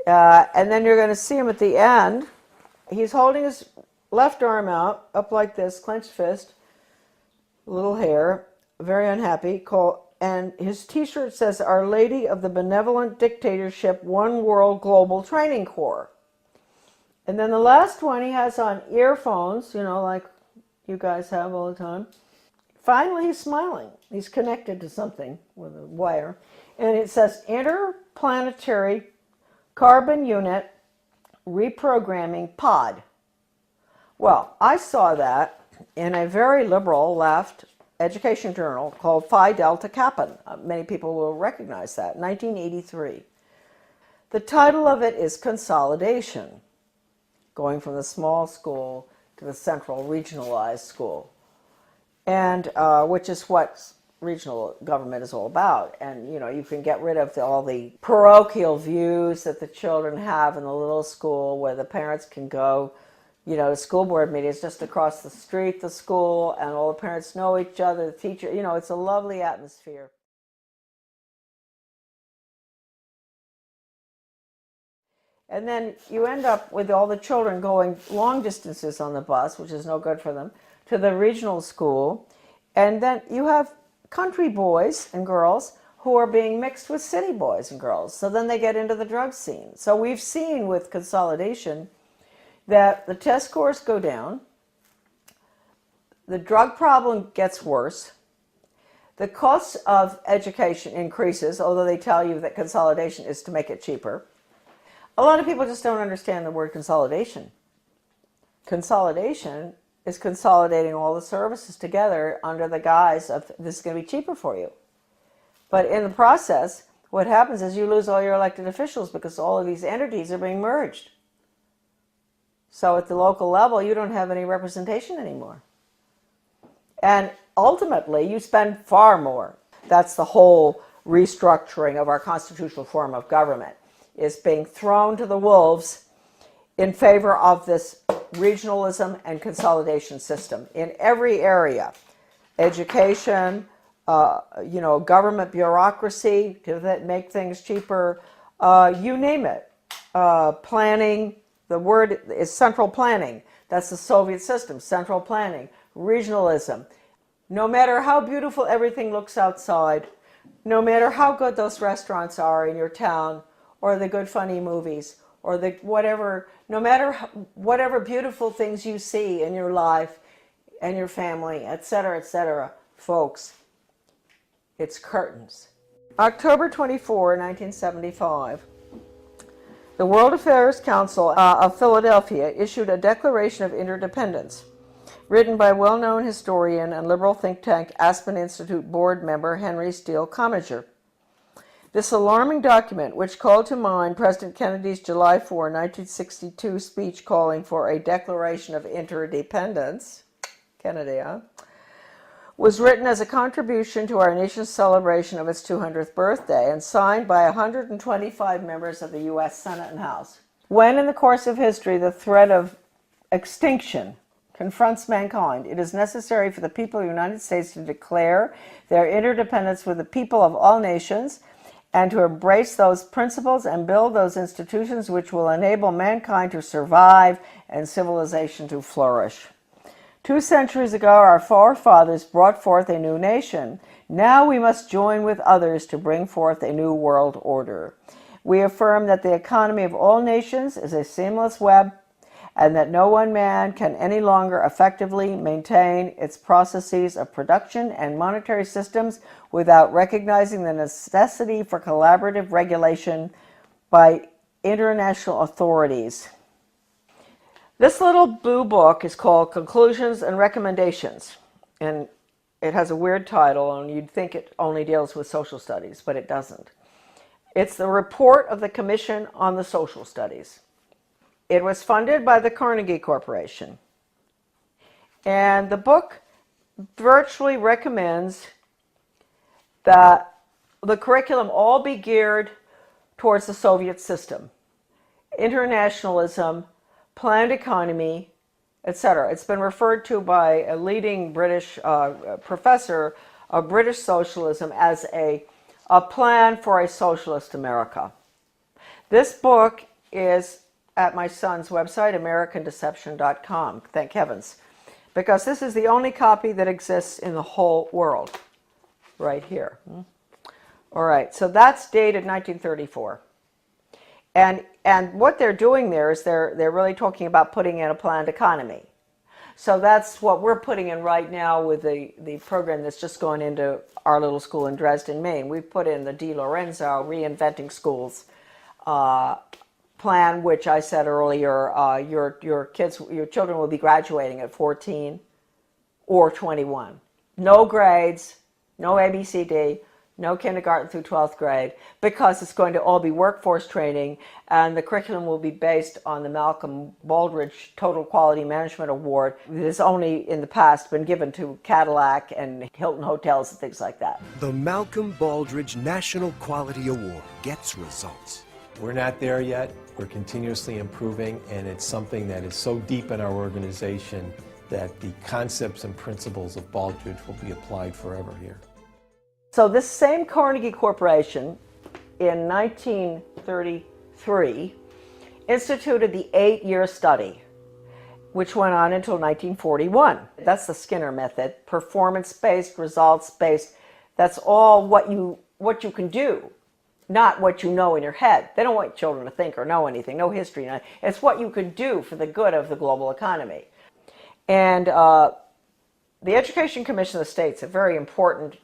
And then you're going to see him at the end. He's holding his left arm out, up like this, clenched fist, little hair, very unhappy. And his t-shirt says, Our Lady of the Benevolent Dictatorship, One World Global Training Corps. And then the last one, he has on earphones, you know, like you guys have all the time. Finally, he's smiling. He's connected to something with a wire. And it says, Interplanetary Carbon Unit reprogramming pod. Well, I saw that in a very liberal left education journal called Phi Delta Kappa. Many people will recognize that, 1983. The title of it is Consolidation, going from the small school to the central regionalized school, and which is what regional government is all about. And you can get rid of all the parochial views that the children have in the little school, where the parents can go, the school board meeting is just across the street, the school, and all the parents know each other, the teacher, it's a lovely atmosphere. And then you end up with all the children going long distances on the bus, which is no good for them, to the regional school. And then you have country boys and girls who are being mixed with city boys and girls. So then they get into the drug scene. So we've seen with consolidation that the test scores go down, the drug problem gets worse, the cost of education increases, although they tell you that consolidation is to make it cheaper. A lot of people just don't understand the word consolidation. Consolidation is consolidating all the services together under the guise of this is going to be cheaper for you. But in the process, what happens is you lose all your elected officials because all of these entities are being merged. So at the local level, you don't have any representation anymore. And ultimately, you spend far more. That's the whole restructuring of our constitutional form of government, is being thrown to the wolves in favor of this regionalism and consolidation system in every area. Education, government bureaucracy to make things cheaper, you name it. Planning, the word is central planning. That's the Soviet system, central planning, regionalism. No matter how beautiful everything looks outside, no matter how good those restaurants are in your town, or the good funny movies, or the whatever, no matter whatever beautiful things you see in your life and your family, etc., folks, it's curtains. October 24, 1975, the World Affairs Council of Philadelphia issued a Declaration of Interdependence, written by well-known historian and liberal think tank Aspen Institute board member Henry Steele Commager. This alarming document, which called to mind President Kennedy's July 4, 1962 speech calling for a Declaration of Interdependence, Kennedy, was written as a contribution to our nation's celebration of its 200th birthday and signed by 125 members of the U.S. Senate and House. When in the course of history the threat of extinction confronts mankind, it is necessary for the people of the United States to declare their interdependence with the people of all nations and to embrace those principles and build those institutions which will enable mankind to survive and civilization to flourish. 2 centuries ago, our forefathers brought forth a new nation. Now we must join with others to bring forth a new world order. We affirm that the economy of all nations is a seamless web, and that no one man can any longer effectively maintain its processes of production and monetary systems without recognizing the necessity for collaborative regulation by international authorities. This little blue book is called Conclusions and Recommendations, and it has a weird title, and you'd think it only deals with social studies, but it doesn't. It's the report of the Commission on the Social Studies. It was funded by the Carnegie Corporation, and the book virtually recommends that the curriculum all be geared towards the Soviet system, internationalism, planned economy, etc. It's been referred to by a leading British professor of British socialism as a plan for a socialist America. This book is at my son's website, AmericanDeception.com, thank heavens, because this is the only copy that exists in the whole world, right here. All right, so that's dated 1934. And what they're doing there is they're really talking about putting in a planned economy. So that's what we're putting in right now with the program that's just gone into our little school in Dresden, Maine. We've put in the Di Lorenzo Reinventing Schools plan, which I said earlier, your children will be graduating at 14 or 21. No grades, no ABCD, no kindergarten through 12th grade, because it's going to all be workforce training, and the curriculum will be based on the Malcolm Baldrige Total Quality Management Award that has only in the past been given to Cadillac and Hilton Hotels and things like that. The Malcolm Baldrige National Quality Award gets results. We're not there yet. We're continuously improving, and it's something that is so deep in our organization that the concepts and principles of Baldrige will be applied forever here. So this same Carnegie Corporation in 1933 instituted the 8-year study, which went on until 1941. That's the Skinner method, performance-based, results-based. That's all what you can do, not what you know in your head. They don't want children to think or know anything, no history. It's what you can do for the good of the global economy. And the Education Commission of the States, a very important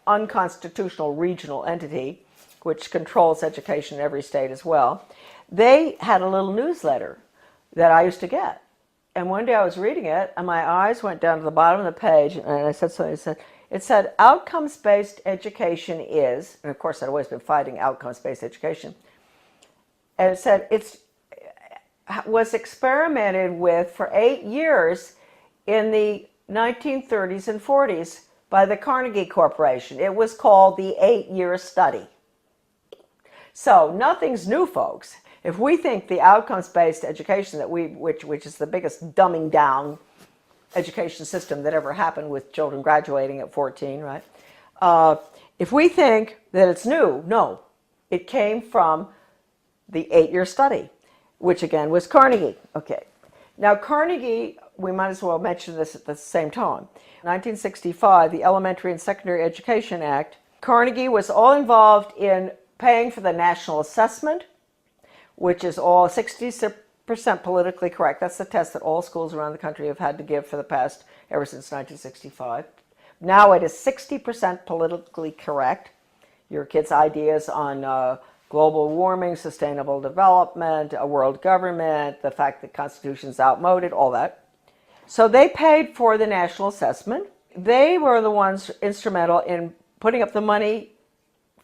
unconstitutional regional entity which controls education in every state as well, they had a little newsletter that I used to get. And one day I was reading it and my eyes went down to the bottom of the page and I said something. It said outcomes-based education is, and of course I'd always been fighting outcomes-based education, and it said it was experimented with for 8 years in the 1930s and 40s by the Carnegie Corporation. It was called the 8-year study. So nothing's new, folks. If we think the outcomes-based education that which is the biggest dumbing down education system that ever happened with children graduating at 14, right? If we think that it's new, no. It came from the 8-year study, which again was Carnegie. Okay. Now Carnegie, we might as well mention this at the same time. 1965, the Elementary and Secondary Education Act, Carnegie was all involved in paying for the national assessment, which is all 60% politically correct. That's the test that all schools around the country have had to give for the past, ever since 1965. Now it is 60% politically correct. Your kids' ideas on global warming, sustainable development, a world government, the fact that the Constitution's outmoded, all that. So they paid for the national assessment. They were the ones instrumental in putting up the money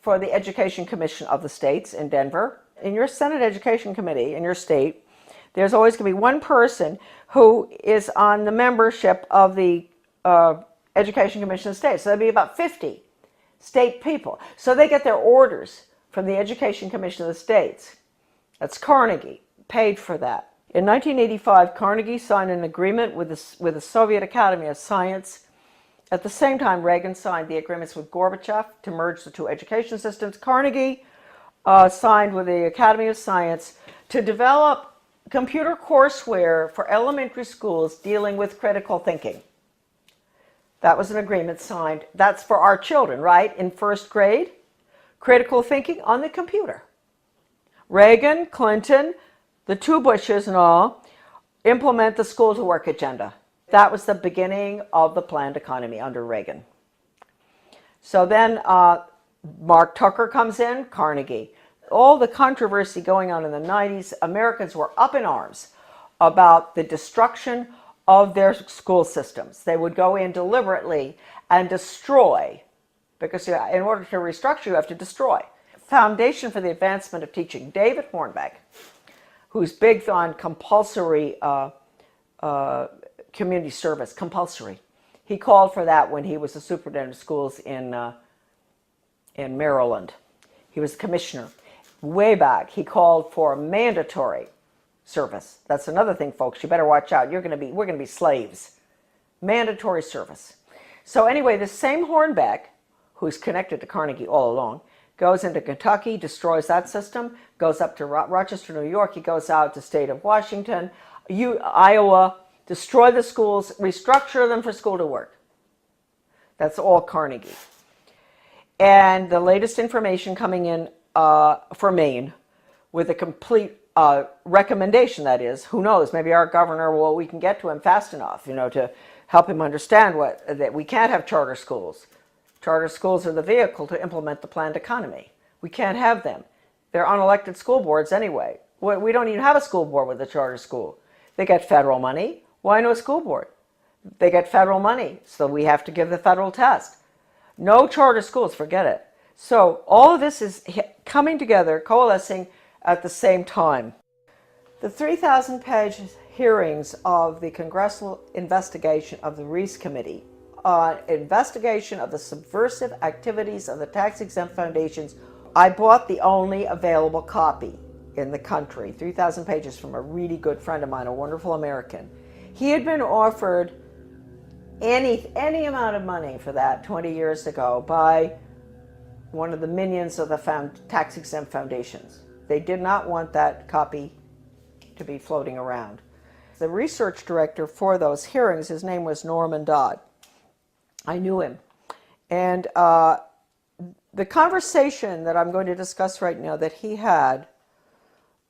for the Education Commission of the states in Denver. In your Senate Education Committee in your state, there's always going to be one person who is on the membership of the Education Commission of the states. So there'll be about 50 state people. So they get their orders from the Education Commission of the states. That's Carnegie, paid for that. In 1985, Carnegie signed an agreement with the Soviet Academy of Science. At the same time, Reagan signed the agreements with Gorbachev to merge the two education systems. Carnegie signed with the Academy of Science to develop computer courseware for elementary schools dealing with critical thinking. That was an agreement signed. That's for our children, right? In first grade, critical thinking on the computer. Reagan, Clinton, the two Bushes and all, implement the school to work agenda. That was the beginning of the planned economy under Reagan. So then Mark Tucker comes in, Carnegie. All the controversy going on in the 90s, Americans were up in arms about the destruction of their school systems. They would go in deliberately and destroy, because in order to restructure, you have to destroy. Foundation for the Advancement of Teaching, David Hornbeck, who's big on compulsory community service, compulsory. He called for that when he was the superintendent of schools in Maryland. He was the commissioner. Way back, he called for mandatory service. That's another thing, folks. You better watch out. We're going to be slaves. Mandatory service. So anyway, this same Hornbeck, who's connected to Carnegie all along, goes into Kentucky, destroys that system, goes up to Rochester, New York. He goes out to state of Washington, Iowa, destroy the schools, restructure them for school to work. That's all Carnegie. And the latest information coming in for Maine with a complete recommendation, that is, who knows, maybe our governor, we can get to him fast enough, to help him understand that we can't have charter schools. Charter schools are the vehicle to implement the planned economy. We can't have them. They're unelected school boards anyway. We don't even have a school board with a charter school. They get federal money. Why no school board? They get federal money, so we have to give the federal test. No charter schools, forget it. So all of this is coming together, coalescing at the same time. The 3,000-page hearings of the congressional investigation of the Reese Committee on investigation of the subversive activities of the tax-exempt foundations. I bought the only available copy in the country, 3,000 pages, from a really good friend of mine, a wonderful American. He had been offered any amount of money for that 20 years ago by one of the minions of the tax-exempt foundations. They did not want that copy to be floating around. The research director for those hearings, his name was Norman Dodd. I knew him. And the conversation that I'm going to discuss right now that he had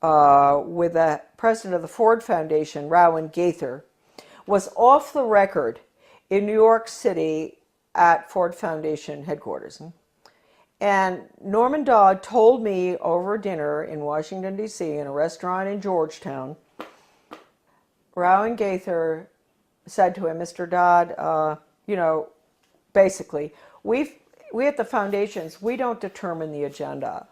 with the president of the Ford Foundation, Rowan Gaither, was off the record in New York City at Ford Foundation headquarters. And Norman Dodd told me over dinner in Washington, D.C., in a restaurant in Georgetown, Rowan Gaither said to him, Mr. Dodd, basically, we at the foundations, we don't determine the agenda.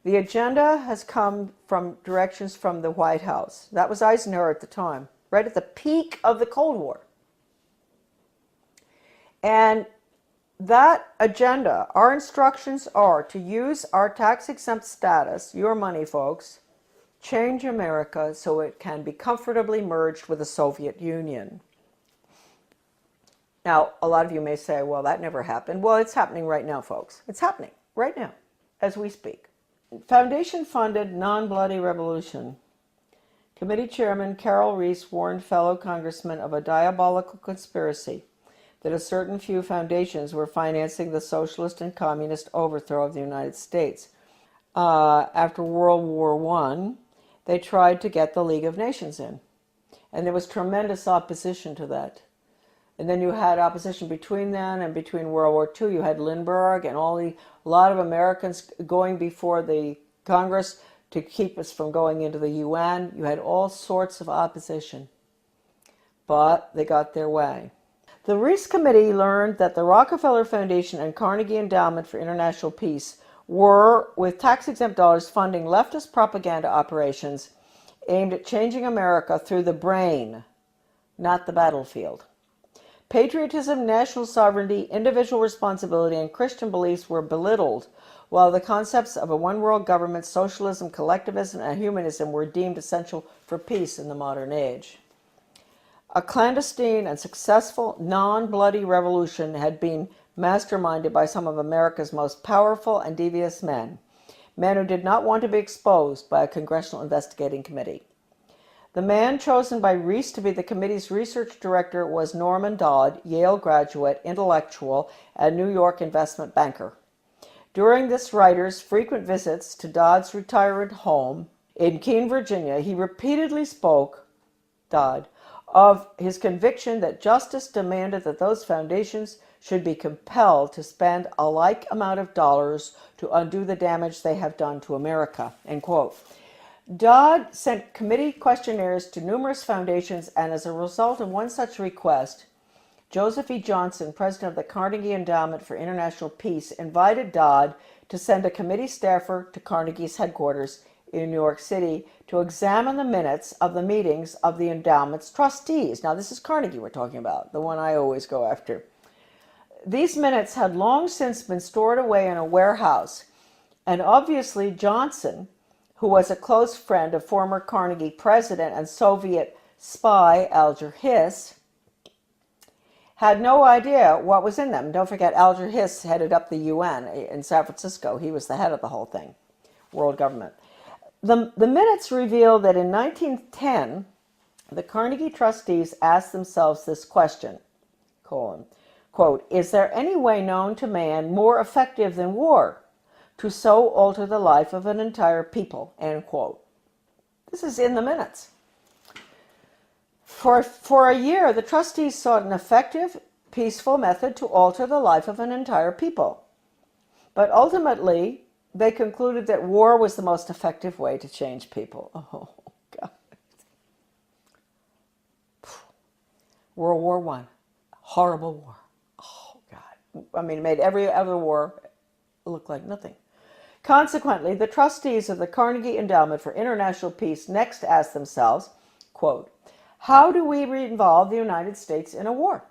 The agenda has come from directions from the White House. That was Eisenhower at the time, right at the peak of the Cold War. And that agenda, our instructions are to use our tax-exempt status, your money, folks, change America so it can be comfortably merged with the Soviet Union. Now, a lot of you may say, well, that never happened. Well, it's happening right now, folks. It's happening right now, as we speak. Foundation-funded non-bloody revolution. Committee Chairman Carol Reese warned fellow congressmen of a diabolical conspiracy that a certain few foundations were financing the socialist and communist overthrow of the United States. After World War I, they tried to get the League of Nations in. And there was tremendous opposition to that. And then you had opposition between then and between World War II. You had Lindbergh and a lot of Americans going before the Congress to keep us from going into the UN. You had all sorts of opposition. But they got their way. The Reese Committee learned that the Rockefeller Foundation and Carnegie Endowment for International Peace were, with tax-exempt dollars, funding leftist propaganda operations aimed at changing America through the brain, not the battlefield. Patriotism, national sovereignty, individual responsibility, and Christian beliefs were belittled, while the concepts of a one-world government, socialism, collectivism, and humanism were deemed essential for peace in the modern age. A clandestine and successful non-bloody revolution had been masterminded by some of America's most powerful and devious men who did not want to be exposed by a congressional investigating committee. The man chosen by Reese to be the committee's research director was Norman Dodd, Yale graduate, intellectual, and New York investment banker. During this writer's frequent visits to Dodd's retirement home in Keene, Virginia, he repeatedly spoke, Dodd, of his conviction that justice demanded that those foundations should be compelled to spend a like amount of dollars to undo the damage they have done to America, end quote. Dodd sent committee questionnaires to numerous foundations, and as a result of one such request, Joseph E. Johnson, president of the Carnegie Endowment for International Peace, invited Dodd to send a committee staffer to Carnegie's headquarters in New York City to examine the minutes of the meetings of the endowment's trustees. Now, this is Carnegie we're talking about, the one I always go after. These minutes had long since been stored away in a warehouse, and obviously Johnson, who was a close friend of former Carnegie president and Soviet spy Alger Hiss, had no idea what was in them. Don't forget, Alger Hiss headed up the UN in San Francisco. He was the head of the whole thing, world government. The minutes reveal that in 1910, the Carnegie trustees asked themselves this question, quote, is there any way known to man more effective than war to so alter the life of an entire people, end quote. This is in the minutes. For a year, the trustees sought an effective, peaceful method to alter the life of an entire people. But ultimately, they concluded that war was the most effective way to change people. Oh, God. World War I, horrible war. Oh, God. I mean, it made every other war look like nothing. Consequently, the trustees of the Carnegie Endowment for International Peace next asked themselves, quote, how do we involve the United States in a war?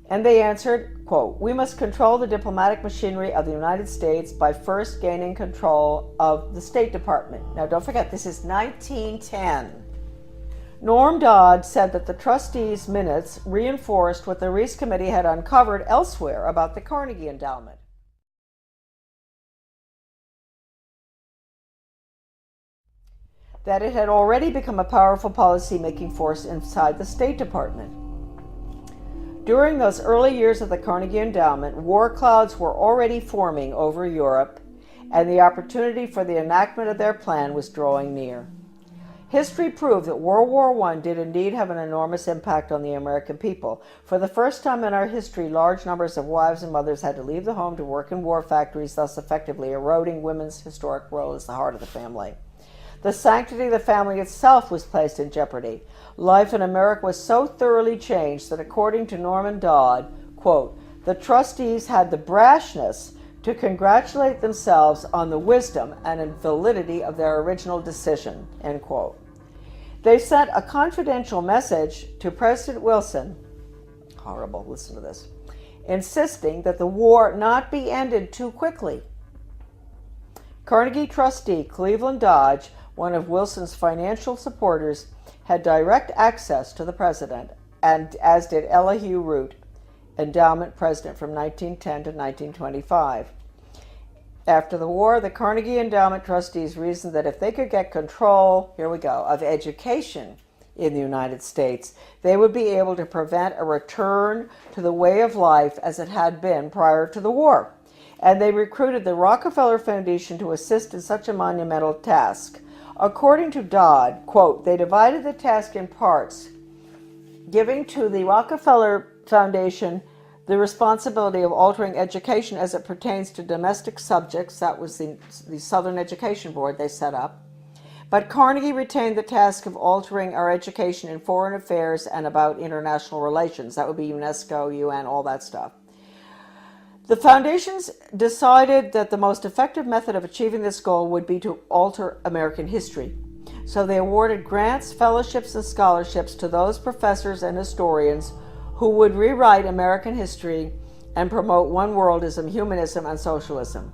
And they answered, quote, we must control the diplomatic machinery of the United States by first gaining control of the State Department. Now, don't forget, this is 1910. Norm Dodd said that the trustees' minutes reinforced what the Reese Committee had uncovered elsewhere about the Carnegie Endowment. That it had already become a powerful policy-making force inside the State Department. During those early years of the Carnegie Endowment, war clouds were already forming over Europe, and the opportunity for the enactment of their plan was drawing near. History proved that World War I did indeed have an enormous impact on the American people. For the first time in our history, large numbers of wives and mothers had to leave the home to work in war factories, thus effectively eroding women's historic role as the heart of the family. The sanctity of the family itself was placed in jeopardy. Life in America was so thoroughly changed that, according to Norman Dodd, quote, the trustees had the brashness to congratulate themselves on the wisdom and validity of their original decision, end quote. They sent a confidential message to President Wilson, horrible, listen to this, insisting that the war not be ended too quickly. Carnegie trustee Cleveland Dodge, one of Wilson's financial supporters, had direct access to the president, and as did Elihu Root, endowment president from 1910 to 1925. After the war, the Carnegie Endowment trustees reasoned that if they could get control, here we go, of education in the United States, they would be able to prevent a return to the way of life as it had been prior to the war. And they recruited the Rockefeller Foundation to assist in such a monumental task. According to Dodd, quote, they divided the task in parts, giving to the Rockefeller Foundation the responsibility of altering education as it pertains to domestic subjects. That was the Southern Education Board they set up. But Carnegie retained the task of altering our education in foreign affairs and about international relations. That would be UNESCO, UN, all that stuff. The foundations decided that the most effective method of achieving this goal would be to alter American history. So they awarded grants, fellowships, and scholarships to those professors and historians who would rewrite American history and promote one worldism, humanism, and socialism.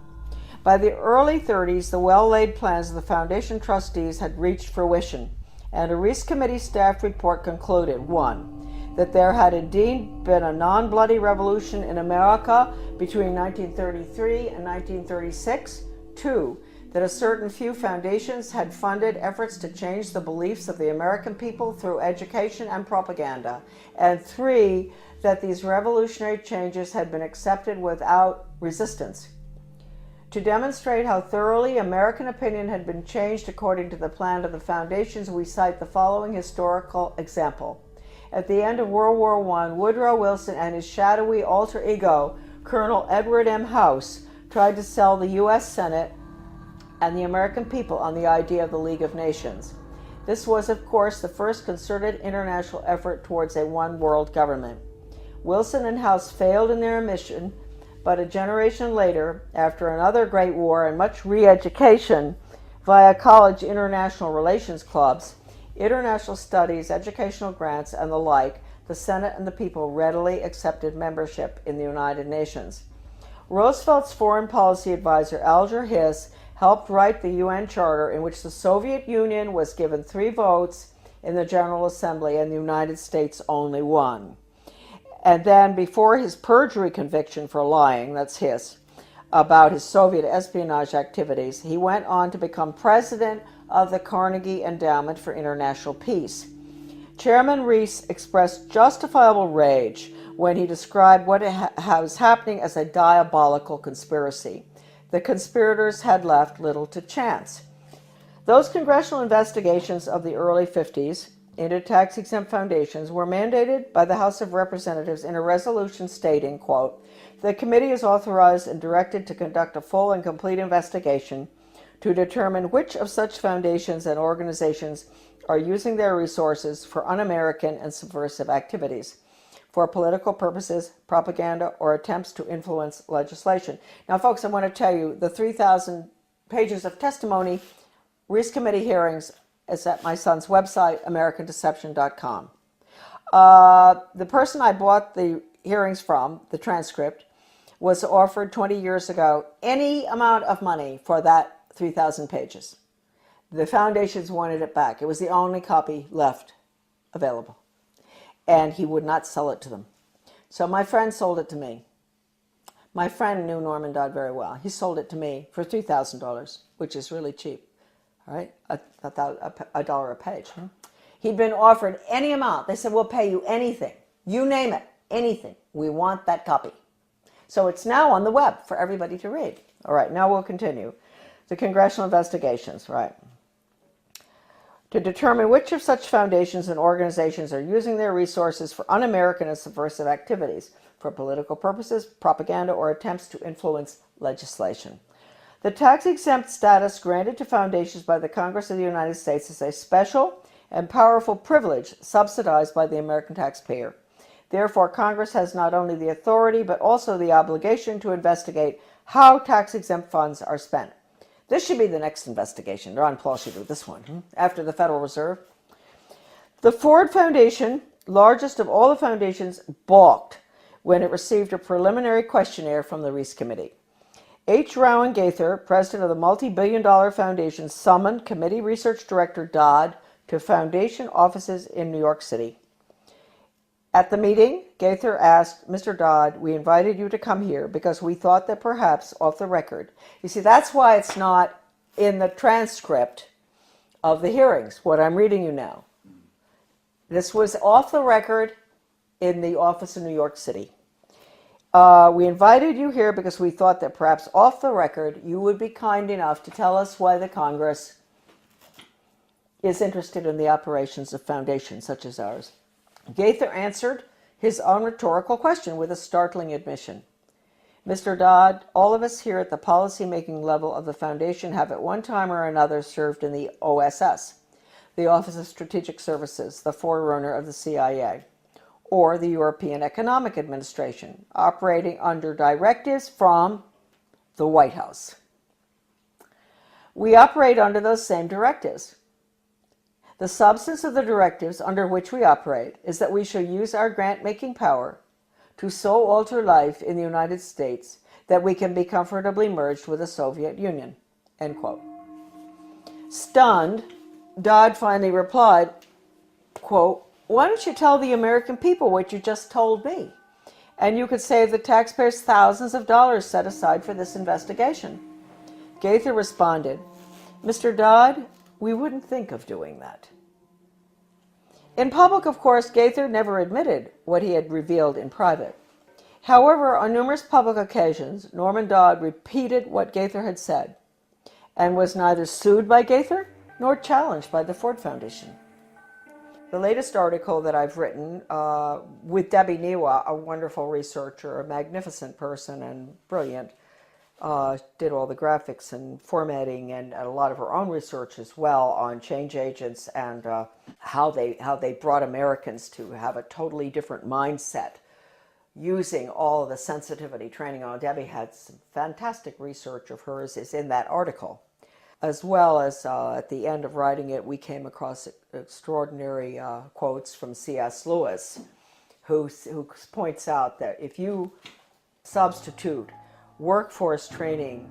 By the early 30s, the well-laid plans of the foundation trustees had reached fruition, and a Reese Committee staff report concluded, 1, that there had indeed been a non-bloody revolution in America between 1933 and 1936. 2, that a certain few foundations had funded efforts to change the beliefs of the American people through education and propaganda. And 3, that these revolutionary changes had been accepted without resistance. To demonstrate how thoroughly American opinion had been changed according to the plan of the foundations, we cite the following historical example. At the end of World War I, Woodrow Wilson and his shadowy alter ego, Colonel Edward M. House, tried to sell the U.S. Senate and the American people on the idea of the League of Nations. This was, of course, the first concerted international effort towards a one-world government. Wilson and House failed in their mission, but a generation later, after another great war and much re-education via college international relations clubs, international studies, educational grants, and the like, the Senate and the people readily accepted membership in the United Nations. Roosevelt's foreign policy advisor, Alger Hiss, helped write the UN Charter, in which the Soviet Union was given 3 votes in the General Assembly and the United States only 1. And then, before his perjury conviction for lying, that's Hiss, about his Soviet espionage activities, he went on to become president of the Carnegie Endowment for International Peace. Chairman Reese expressed justifiable rage when he described what was happening as a diabolical conspiracy. The conspirators had left little to chance. Those congressional investigations of the early 50s into tax-exempt foundations were mandated by the House of Representatives in a resolution stating, quote, The committee is authorized and directed to conduct a full and complete investigation to determine which of such foundations and organizations are using their resources for un-American and subversive activities, for political purposes, propaganda, or attempts to influence legislation. Now, folks, I want to tell you, the 3,000 pages of testimony, Reese Committee hearings, is at my son's website, AmericanDeception.com. The person I bought the hearings from, the transcript, was offered 20 years ago any amount of money for that 3,000 pages. The foundations wanted it back. It was the only copy left available. And he would not sell it to them. So my friend sold it to me. My friend knew Norman Dodd very well. He sold it to me for $3,000, which is really cheap. All right, a dollar a page. He'd been offered any amount. They said, we'll pay you anything. You name it, anything. We want that copy. So it's now on the web for everybody to read. All right, now we'll continue. The congressional investigations, right. To determine which of such foundations and organizations are using their resources for un-American and subversive activities, for political purposes, propaganda, or attempts to influence legislation. The tax-exempt status granted to foundations by the Congress of the United States is a special and powerful privilege subsidized by the American taxpayer. Therefore, Congress has not only the authority but also the obligation to investigate how tax-exempt funds are spent. This should be the next investigation. Ron Paul should do this one, after the Federal Reserve. The Ford Foundation, largest of all the foundations, balked when it received a preliminary questionnaire from the Reese Committee. H. Rowan Gaither, president of the multi-billion-dollar foundation, summoned committee research director Dodd to foundation offices in New York City. At the meeting, Gaither asked, Mr. Dodd, we invited you to come here because we thought that perhaps off the record. You see, that's why it's not in the transcript of the hearings, what I'm reading you now. This was off the record in the office in New York City. We invited you here because we thought that perhaps off the record you would be kind enough to tell us why the Congress is interested in the operations of foundations such as ours. Gaither answered his own rhetorical question with a startling admission. Mr. Dodd, all of us here at the policy-making level of the foundation have at one time or another served in the OSS, the Office of Strategic Services, the forerunner of the CIA, or the European Economic Administration, operating under directives from the White House. We operate under those same directives. The substance of the directives under which we operate is that we shall use our grant-making power to so alter life in the United States that we can be comfortably merged with the Soviet Union, end quote. Stunned, Dodd finally replied, quote, why don't you tell the American people what you just told me? And you could save the taxpayers thousands of dollars set aside for this investigation. Gaither responded, Mr. Dodd, we wouldn't think of doing that. In public, of course, Gaither never admitted what he had revealed in private. However, on numerous public occasions, Norman Dodd repeated what Gaither had said and was neither sued by Gaither nor challenged by the Ford Foundation. The latest article that I've written with Debbie Niwa, a wonderful researcher, a magnificent person and brilliant, did all the graphics and formatting and a lot of her own research as well on change agents and how they brought Americans to have a totally different mindset using all of the sensitivity training. Debbie had some fantastic research of hers is in that article. As well as at the end of writing it, we came across extraordinary quotes from C.S. Lewis, who points out that if you substitute workforce training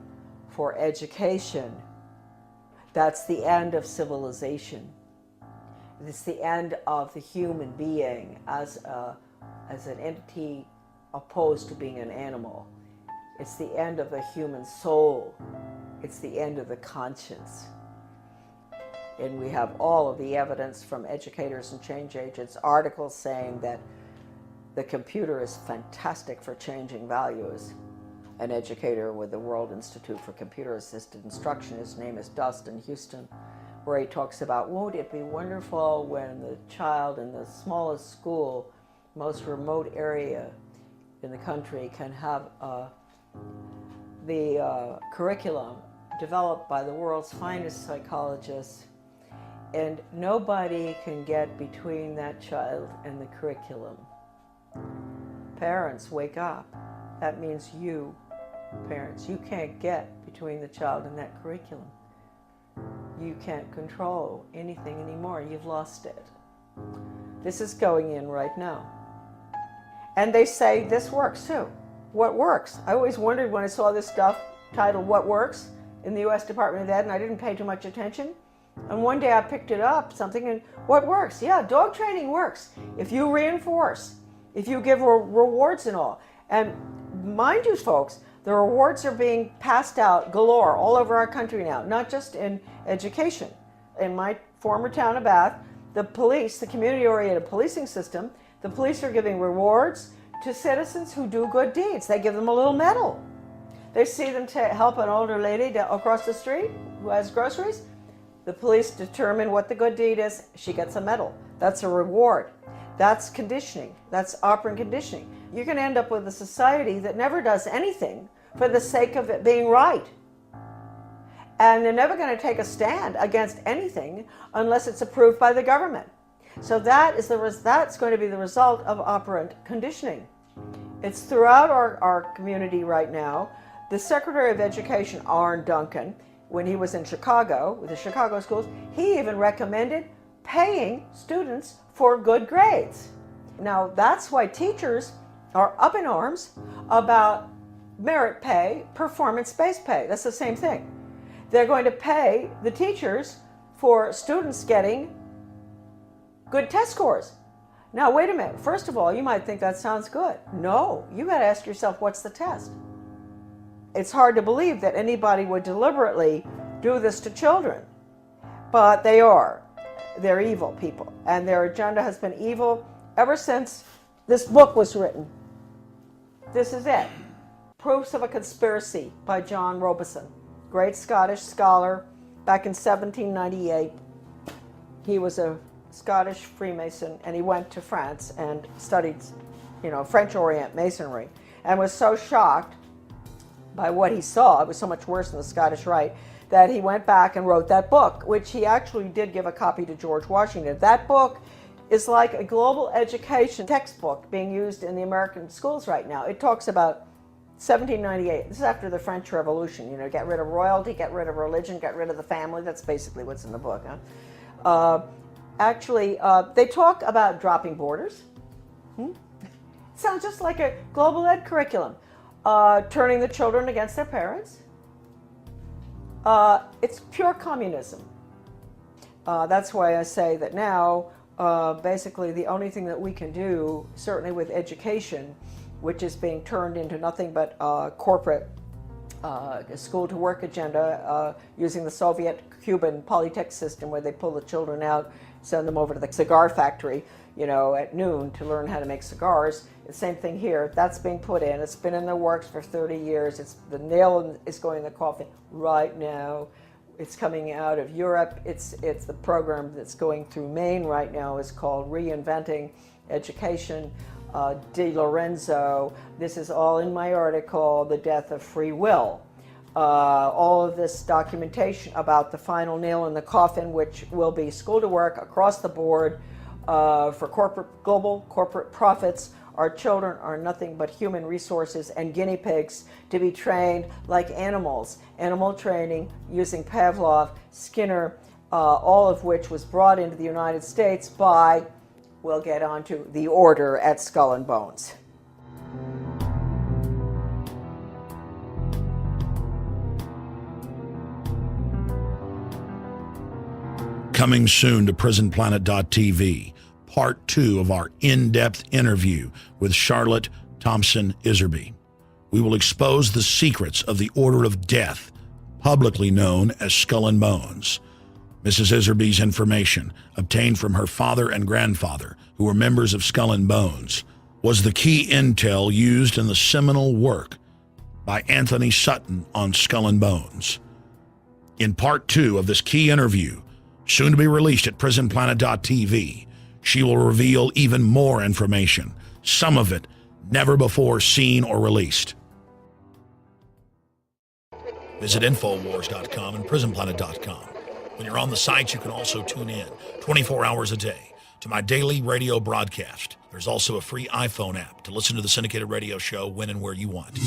for education, that's the end of civilization. It's the end of the human being as an entity opposed to being an animal. It's the end of the human soul. It's the end of the conscience. And we have all of the evidence from educators and change agents, articles saying that the computer is fantastic for changing values. An educator with the World Institute for Computer-Assisted Instruction, his name is Dustin Houston, where he talks about, won't it be wonderful when the child in the smallest school, most remote area, in the country can have the curriculum developed by the world's finest psychologists, and nobody can get between that child and the curriculum. Parents, wake up. That means you, parents, you can't get between the child and that curriculum. You can't control anything anymore. You've lost it. This is going in right now. And they say this works too. What works? I always wondered when I saw this stuff titled What Works in the U.S. Department of Ed, and I didn't pay too much attention. And one day I picked it up, something, and what works? Yeah, dog training works. If you reinforce, if you give rewards and all. And mind you, folks, the rewards are being passed out galore all over our country now, not just in education. In my former town of Bath, the police, the community-oriented policing system, the police are giving rewards to citizens who do good deeds. They give them a little medal. They see them help an older lady across the street who has groceries. The police determine what the good deed is. She gets a medal. That's a reward. That's conditioning. That's operant conditioning. You're going to end up with a society that never does anything for the sake of it being right. And they're never going to take a stand against anything unless it's approved by the government. So that's going to be the result of operant conditioning. It's throughout our community right now. The Secretary of Education, Arne Duncan, when he was in Chicago, with the Chicago schools, he even recommended paying students for good grades. Now, that's why teachers are up in arms about merit pay, performance-based pay. That's the same thing. They're going to pay the teachers for students getting good test scores. Now, wait a minute. First of all, you might think that sounds good. No, you got to ask yourself, what's the test? It's hard to believe that anybody would deliberately do this to children, but they are. They're evil people, and their agenda has been evil ever since this book was written. This is it. Proofs of a Conspiracy by John Robison, great Scottish scholar back in 1798. He was a Scottish Freemason, and he went to France and studied, French Orient Masonry, and was so shocked by what he saw, it was so much worse than the Scottish Rite, that he went back and wrote that book, which he actually did give a copy to George Washington. That book is like a global education textbook being used in the American schools right now. It talks about 1798. This is after the French Revolution. Get rid of royalty, get rid of religion, get rid of the family. That's basically what's in the book. They talk about dropping borders. Sounds just like a global ed curriculum. Turning the children against their parents. It's pure communism. That's why I say that now, basically the only thing that we can do, certainly with education, which is being turned into nothing but corporate school-to-work agenda using the Soviet-Cuban Polytech system, where they pull the children out, send them over to the cigar factory, at noon to learn how to make cigars. The same thing here. That's being put in. It's been in the works for 30 years. The nail is going in the coffin right now. It's coming out of Europe. It's the program that's going through Maine right now is called Reinventing Education. De Lorenzo. This is all in my article, The Death of Free Will. All of this documentation about the final nail in the coffin, which will be school to work across the board for global corporate profits. Our children are nothing but human resources and guinea pigs to be trained like animals. Animal training using Pavlov, Skinner, all of which was brought into the United States by, we'll get onto, the order at Skull and Bones. Coming soon to PrisonPlanet.tv, part 2 of our in-depth interview with Charlotte Thompson Iserbyt. We will expose the secrets of the Order of Death, publicly known as Skull and Bones. Mrs. Iserbyt's information, obtained from her father and grandfather, who were members of Skull and Bones, was the key intel used in the seminal work by Anthony Sutton on Skull and Bones. In part 2 of this key interview, soon to be released at PrisonPlanet.tv, she will reveal even more information, some of it never before seen or released. Visit Infowars.com and PrisonPlanet.com. When you're on the sites, you can also tune in 24 hours a day to my daily radio broadcast. There's also a free iPhone app to listen to the syndicated radio show when and where you want.